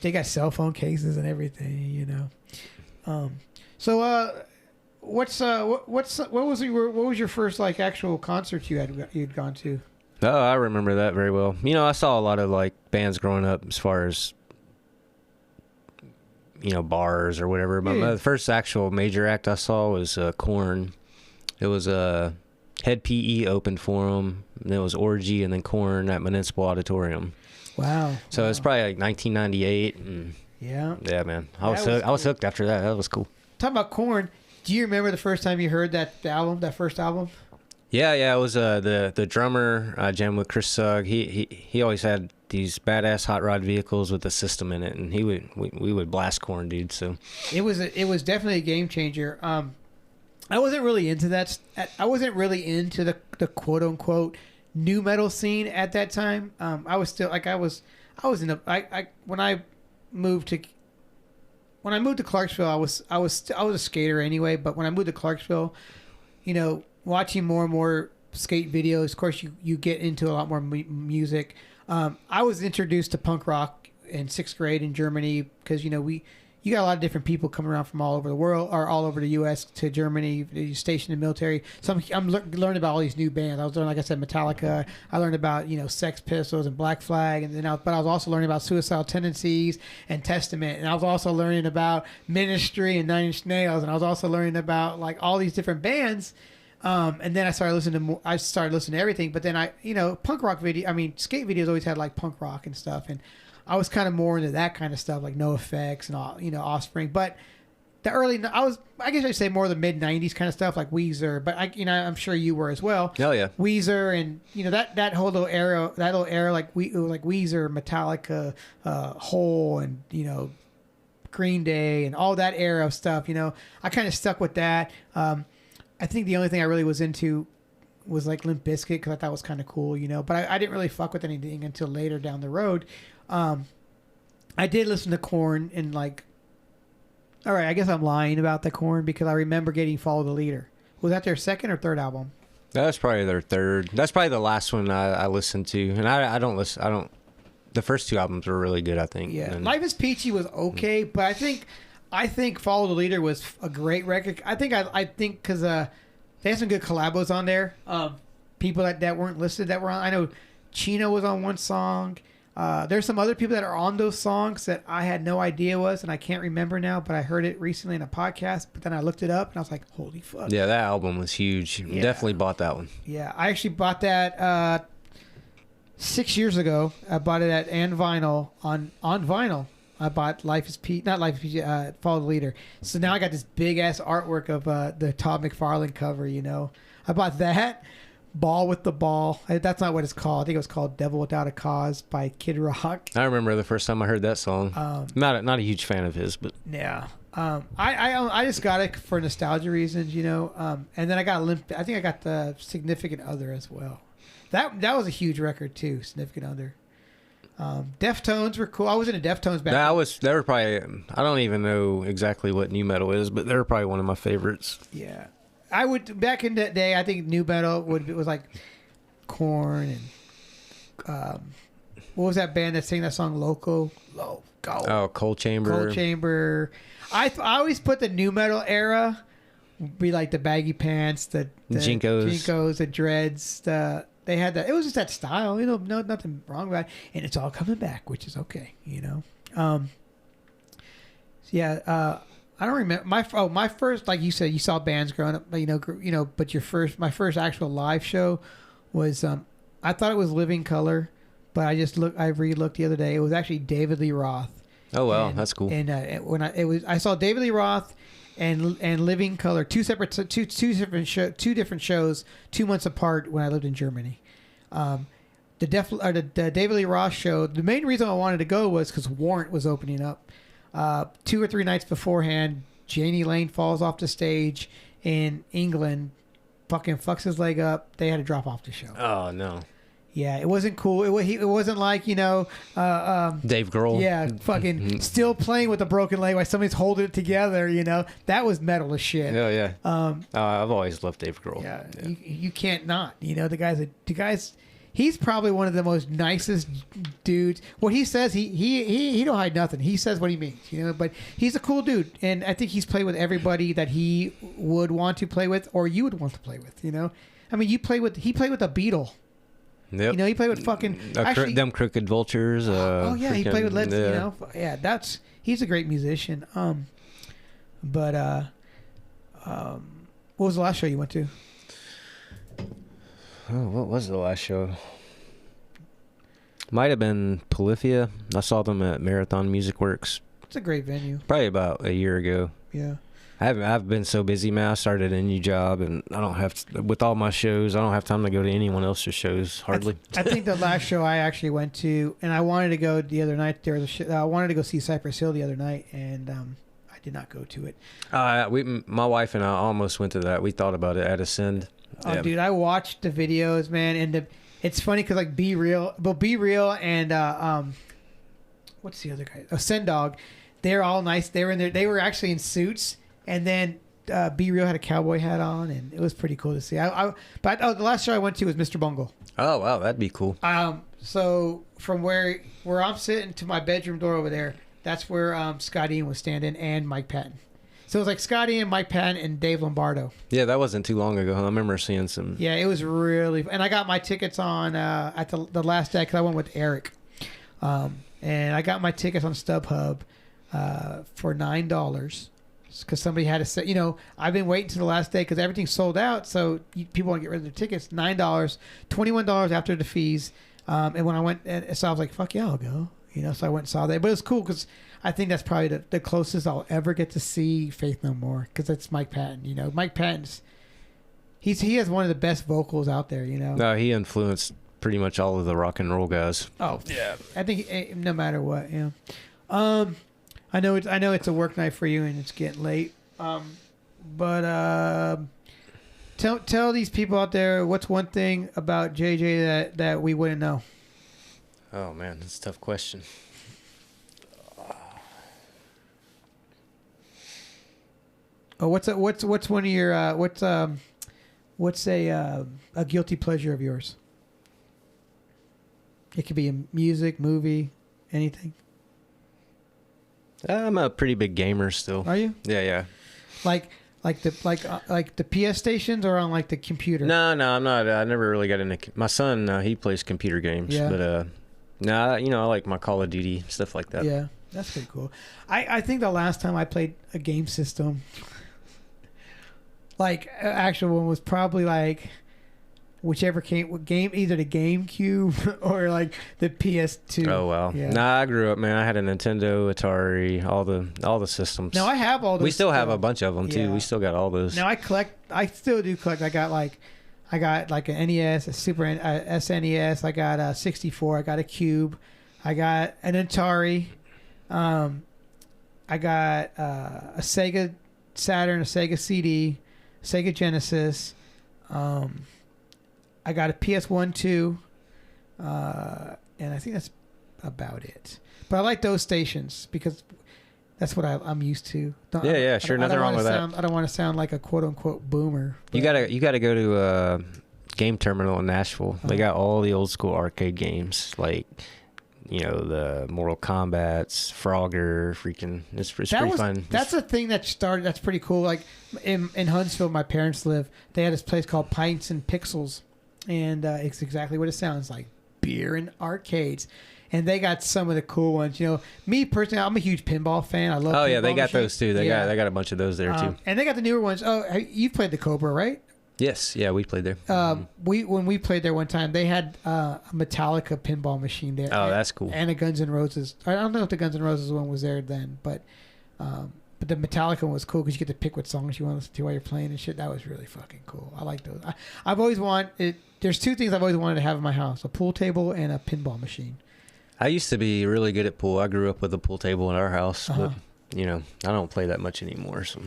They got cell phone cases and everything, So, what was your first like actual concert you'd gone to? Oh, I remember that very well. I saw a lot of like bands growing up as far as bars or whatever. But the first actual major act I saw was Korn. It was Head PE opened for them. And then it was Orgy and then Korn at Municipal Auditorium. Wow. So it's probably like 1998. And yeah, man. I was hooked after that. That was cool. Talking about Korn, Do you remember the first time you heard that first album? Yeah, it was the drummer jammed with Chris Sugg. He always had these badass hot rod vehicles with a system in it, and we would blast Korn, dude. So it was definitely a game changer. I wasn't really into that. I wasn't really into the quote unquote new metal scene at that time. I was still like I was in a when I moved to Clarksville, I was a skater anyway. But when I moved to Clarksville, you know, watching more and more skate videos, of course you get into a lot more music. I was introduced to punk rock in 6th grade in Germany because, you know, you got a lot of different people coming around from all over the world or all over the U.S. to Germany, stationed in the military. So I'm learning about all these new bands. I was learning, like I said, Metallica. I learned about, you know, Sex Pistols and Black Flag, and then but I was also learning about Suicidal Tendencies and Testament, and I was also learning about Ministry and Nine Inch Nails, and I was also learning about like all these different bands. And then I started listening to everything. But then punk rock skate videos always had like punk rock and stuff, and I was kind of more into that kind of stuff, like No Effects and all, you know, Offspring. But I guess I'd say more the mid '90s kind of stuff, like Weezer. But I'm sure you were as well. Oh yeah, Weezer, and you know that whole little era, like it was like Weezer, Metallica, Hole, and you know, Green Day, and all that era of stuff. You know, I kind of stuck with that. I think the only thing I really was into was like Limp Bizkit because I thought it was kind of cool, you know. But I didn't really fuck with anything until later down the road. I did listen to Korn and like, all right, I guess I'm lying about the Korn because I remember getting Follow the Leader. Was that their second or third album? That's probably their third. That's probably the last one I listened to, and I don't listen. The first two albums were really good, I think. Yeah, Life is Peachy was okay, but I think Follow the Leader was a great record. I think because they had some good collabos on there. People that weren't listed that were on. I know Chino was on one song. There's some other people that are on those songs that I had no idea was, and I can't remember now, but I heard it recently in a podcast, but then I looked it up, and I was like, holy fuck. Yeah, that album was huge. Yeah. Definitely bought that one. Yeah, I actually bought that 6 years ago. I bought it at vinyl, on vinyl. I bought Follow the Leader. So now I got this big-ass artwork of the Todd McFarlane cover, you know. I bought that. Ball with the Ball. That's not what it's called. I think it was called Devil Without a Cause by Kid Rock. I remember the first time I heard that song. Not a huge fan of his, but yeah. I just got it for nostalgia reasons, you know. And then I got I think I got the Significant Other as well. That was a huge record too. Significant Other. Deftones were cool. I was into Deftones back then. They were probably. I don't even know exactly what new metal is, but they were probably one of my favorites. Yeah. I would back in that day. I think new metal was like Korn and what was that band that sang that song Loco? Oh, Cold Chamber. I always put the new metal era be like the baggy pants, the Jinkos, the dreads. They had that. It was just that style. You know, nothing wrong with that, and it's all coming back, which is okay. You know. I don't remember my first, like you said, you saw bands growing up, you know, but my first actual live show was, I thought it was Living Colour, but I re-looked the other day. It was actually David Lee Roth. Oh wow, that's cool. And I saw David Lee Roth and Living Colour, two different shows, 2 months apart when I lived in Germany. The David Lee Roth show. The main reason I wanted to go was because Warrant was opening up. 2 or 3 nights beforehand, Janie Lane falls off the stage in England, fucking fucks his leg up. They had to drop off the show. Oh no. Yeah, it wasn't cool. It wasn't like, you know, Dave Grohl. Yeah, fucking still playing with a broken leg while somebody's holding it together. You know, that was metal as shit. Oh yeah. I've always loved Dave Grohl. Yeah. You can't not. You know, the guy's. He's probably one of the most nicest dudes. What he says, he don't hide nothing. He says what he means, you know. But he's a cool dude, and I think he's played with everybody that he would want to play with, or you would want to play with. You know, I mean, he played with a Beatle. Yep. You know, he played with fucking them Crooked Vultures. He played with Led. Yeah. You know, yeah, he's a great musician. What was the last show you went to? Oh, what was the last show? Might have been Polyphia. I saw them at Marathon Music Works. It's a great venue. Probably about a year ago. Yeah. I've been so busy, man. I started a new job, and I don't have with all my shows. I don't have time to go to anyone else's shows hardly. I think the last show I actually went to, and I wanted to go the other night. There was I wanted to go see Cypress Hill the other night, and I did not go to it. My wife and I almost went to that. We thought about it at Ascend. Oh, dude, I watched the videos, man, and it's funny because like Be Real and what's the other guy? Send Dog. They're all nice. They were in there. They were actually in suits. And then Be Real had a cowboy hat on, and it was pretty cool to see. But the last show I went to was Mr. Bungle. Oh, wow, that'd be cool. So from where I'm sitting to my bedroom door over there, that's where Scott Ian was standing and Mike Patton. So it was like Scott Ian, Mike Patton, and Dave Lombardo. Yeah, that wasn't too long ago. I remember seeing some. Yeah, it was really. And I got my tickets on at the last day because I went with Eric, and I got my tickets on StubHub for $9. Because somebody had to say, I've been waiting to the last day because everything's sold out. So people want to get rid of their tickets. $9, $21 after the fees. And when I went, so I was like, fuck yeah, I'll go. So I went and saw that. But it was cool because I think that's probably the closest I'll ever get to see Faith No More because it's Mike Patton. Mike Patton's, he has one of the best vocals out there, No, he influenced pretty much all of the rock and roll guys. Oh, yeah. I think no matter what, I know it's a work night for you and it's getting late. But tell these people out there what's one thing about JJ that we wouldn't know. Oh man, that's a tough question. Oh, what's one of your what's a guilty pleasure of yours? It could be a music, movie, anything. I'm a pretty big gamer still. Are you? Yeah. Like the PS stations or on like the computer? No, I'm not. I never really got into. My son, he plays computer games. Yeah. But I like my Call of Duty stuff like that. Yeah, that's pretty cool. I think the last time I played a game system, like actual one, was probably like whichever game, either the GameCube or like the PS2. Oh wow. Yeah. Nah, I grew up, man. I had a Nintendo, Atari, all the systems. No, I have all those. We still have a bunch of them too. Yeah. We still got all those. Now I still do collect. I got like an NES, a Super SNES. I got a 64. I got a Cube. I got an Atari. I got a Sega Saturn, a Sega CD, Sega Genesis. I got a PS1, 2, and I think that's about it. But I like those stations because that's what I'm used to. Yeah, sure. Nothing wrong with that. I don't want to sound like a quote unquote boomer. You gotta go to a game terminal in Nashville. They got all the old school arcade games, like the Mortal Kombat's, Frogger, freaking. It's pretty fun. That's a thing that started. That's pretty cool. Like in Huntsville, my parents live. They had this place called Pints and Pixels, and it's exactly what it sounds like: beer and arcades. And they got some of the cool ones. Me personally, I'm a huge pinball fan. I love. Oh yeah, they pinball got machines. those too. They got a bunch of those there too. And they got the newer ones. Oh, you've played the Cobra, right? Yes, yeah, we played there. When we played there one time, they had a Metallica pinball machine there. Oh, that's cool. And a Guns N' Roses. I don't know if the Guns N' Roses one was there then, but the Metallica one was cool because you get to pick what songs you want to listen to while you're playing and shit. That was really fucking cool. I like those. I've always wanted. There's two things I've always wanted to have in my house: a pool table and a pinball machine. I used to be really good at pool. I grew up with a pool table in our house, but I don't play that much anymore. So.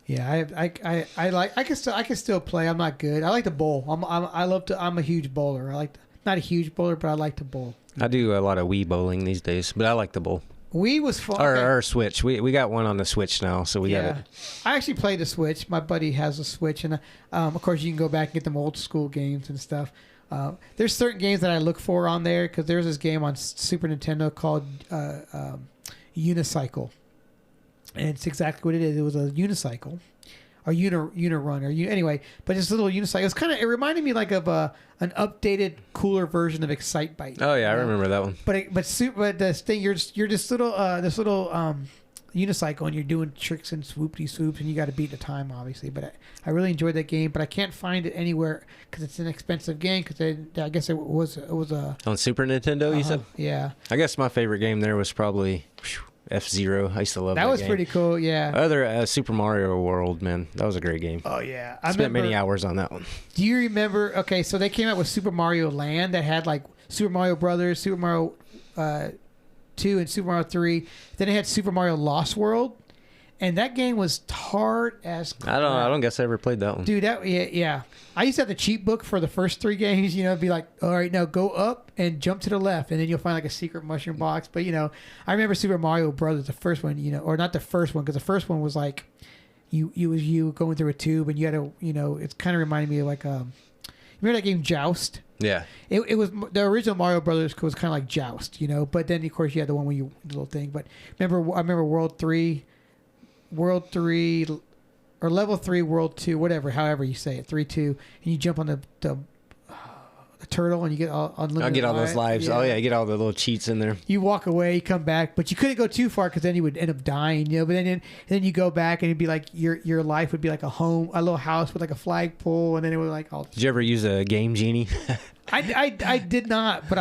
Yeah, I can still play. I'm not good. I like to bowl. I'm a huge bowler. Not a huge bowler, but I like to bowl. I do a lot of Wii bowling these days, but I like to bowl. Wii was fun. Or Switch. We got one on the Switch now, so we got it. I actually played the Switch. My buddy has a Switch, and of course you can go back and get them old school games and stuff. There's certain games that I look for on there because there's this game on Super Nintendo called Unicycle. And it's exactly what it is. It was a unicycle, or Unirun, or anyway. But it's a little unicycle. It reminded me like of an updated, cooler version of Excitebike. Oh yeah, I remember that one. But this thing, you're this little unicycle, and you're doing tricks and swoopty swoops, and you got to beat the time, obviously. But I really enjoyed that game, but I can't find it anywhere because it's an expensive game. Because I guess it was a on Super Nintendo. You said? Yeah. I guess my favorite game there was probably. F-Zero. I used to love that That was game. pretty cool, yeah. Other Super Mario World, man, that was a great game. Oh yeah, I spent many hours on that one. Do you remember? Okay, so they came out with Super Mario Land that had like Super Mario Brothers, Super Mario 2, and Super Mario 3. Then they had Super Mario Lost World, and that game was hard as crap. I don't guess I ever played that one. Dude, yeah. I used to have the cheat book for the first 3 games. You know, it'd be like, all right, now go up and jump to the left, and then you'll find like a secret mushroom box. But you know, I remember Super Mario Brothers, the first one. You know, or not the first one, because the first one was like you going through a tube, and you had to, you know, it's kind of reminded me of like remember that game Joust? Yeah. It was the original Mario Brothers was kind of like Joust, you know. But then of course you had the one where you the little thing. But I remember World 3 or Level 3 World 2, whatever, however you say it, 3-2, and you jump on the turtle and you get all unlimited. I get all those lives. Yeah. Oh yeah, you get all the little cheats in there. You walk away, you come back, but you couldn't go too far because then you would end up dying, you know. But then you go back and it'd be like your life would be like a little house with like a flagpole, and then it was like all. Did you ever use a Game Genie? I did not, but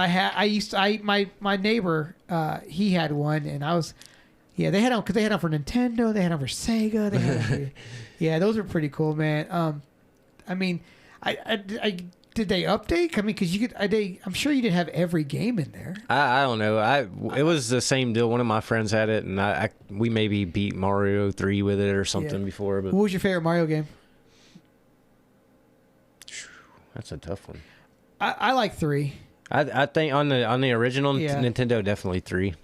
my neighbor he had one, and I was. Yeah, they had them because they had them for Nintendo. They had them for Sega. They had yeah, those were pretty cool, man. I mean, I did they update? I mean, because you could. I'm sure you didn't have every game in there. I don't know. It was the same deal. One of my friends had it, and we maybe beat Mario 3 with it or something before. But what was your favorite Mario game? That's a tough one. I like 3. I think on the original Nintendo, definitely 3.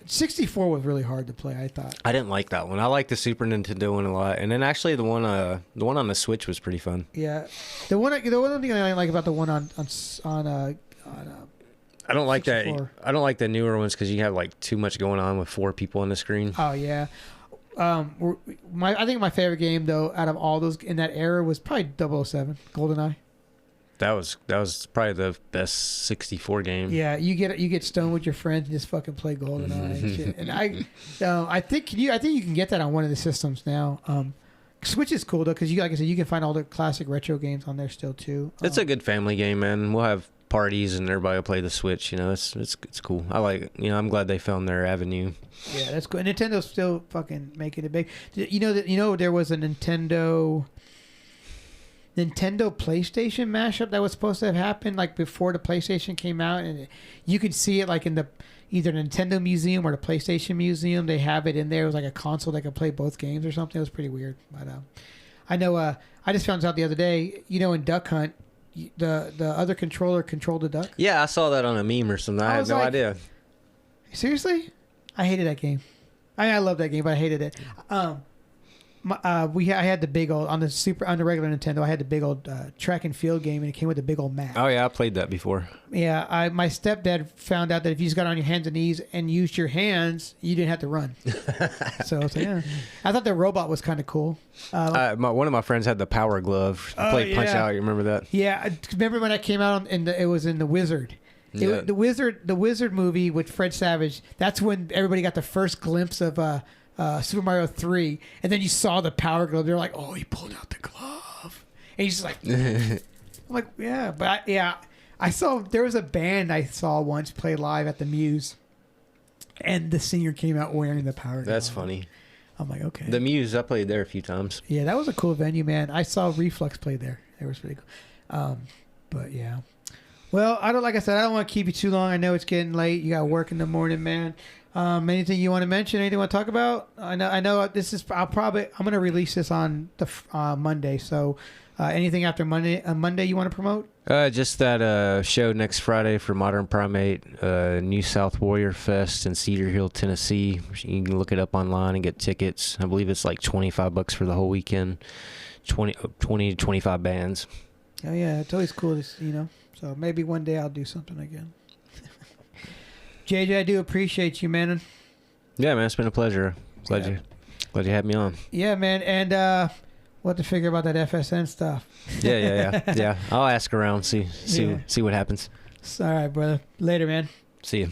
64 was really hard to play, I thought. I didn't like that one. I liked the Super Nintendo one a lot, and then actually the one on the Switch was pretty fun. Yeah, the one thing I like about the one on I don't like 64. that. I don't like the newer ones because you have like too much going on with 4 people on the screen. Oh yeah. I think my favorite game though out of all those in that era was probably 007 GoldenEye. That was probably the best 64 game. Yeah, you get stoned with your friends and just fucking play GoldenEye and shit. And I think you can get that on one of the systems now. Switch is cool though because like I said, you can find all the classic retro games on there still too. It's a good family game, man. We'll have parties and everybody will play the Switch. You know, it's cool. I like it. You know, I'm glad they found their avenue. Yeah, that's cool. And Nintendo's still fucking making it big. You know there was a Nintendo PlayStation mashup that was supposed to have happened like before the PlayStation came out, and you could see it like in the either Nintendo Museum or the PlayStation Museum. They have it in there. It was like a console that could play both games or something. It was pretty weird. But I know I just found out the other day, you know, in Duck Hunt, the other controller controlled the duck. Yeah, I saw that on a meme or something. I had no idea. Seriously? I hated that game. I love that game, but I hated it. I had the big old on the regular Nintendo. I had the big old track and field game, and it came with a big old map. Oh yeah, I played that before. Yeah, my stepdad found out that if you just got on your hands and knees and used your hands, you didn't have to run. So I was like, yeah. I thought the robot was kind of cool. One of my friends had the Power Glove. Played Punch Out. You remember that? Yeah, I remember when that came out, and it was in The Wizard. Yeah. The Wizard movie with Fred Savage. That's when everybody got the first glimpse of Super Mario 3, and then you saw the Power Glove. They're like, "Oh, he pulled out the glove," and he's just like, "I'm like, yeah." But I saw there was a band I saw once play live at the Muse, and the singer came out wearing the Power Glove. That's funny. I'm like, okay. The Muse, I played there a few times. Yeah, that was a cool venue, man. I saw Reflex play there. It was pretty cool. But yeah. Well, like I said, I don't want to keep you too long. I know it's getting late. You got work in the morning, man. Anything you want to mention? Anything you want to talk about? I know this is. I'm going to release this on the Monday. So, anything after Monday you want to promote? Just that show next Friday for Modern Primate, New South Warrior Fest in Cedar Hill, Tennessee. You can look it up online and get tickets. I believe it's like $25 for the whole weekend. 20 to 25 bands. Oh yeah, it's always cool to, you know. So maybe one day I'll do something again. JJ, I do appreciate you, man. Yeah, man, it's been a pleasure. Glad you had me on. Yeah, man, and we'll have to figure about that FSN stuff. Yeah. I'll ask around, see what happens. All right, brother. Later, man. See you.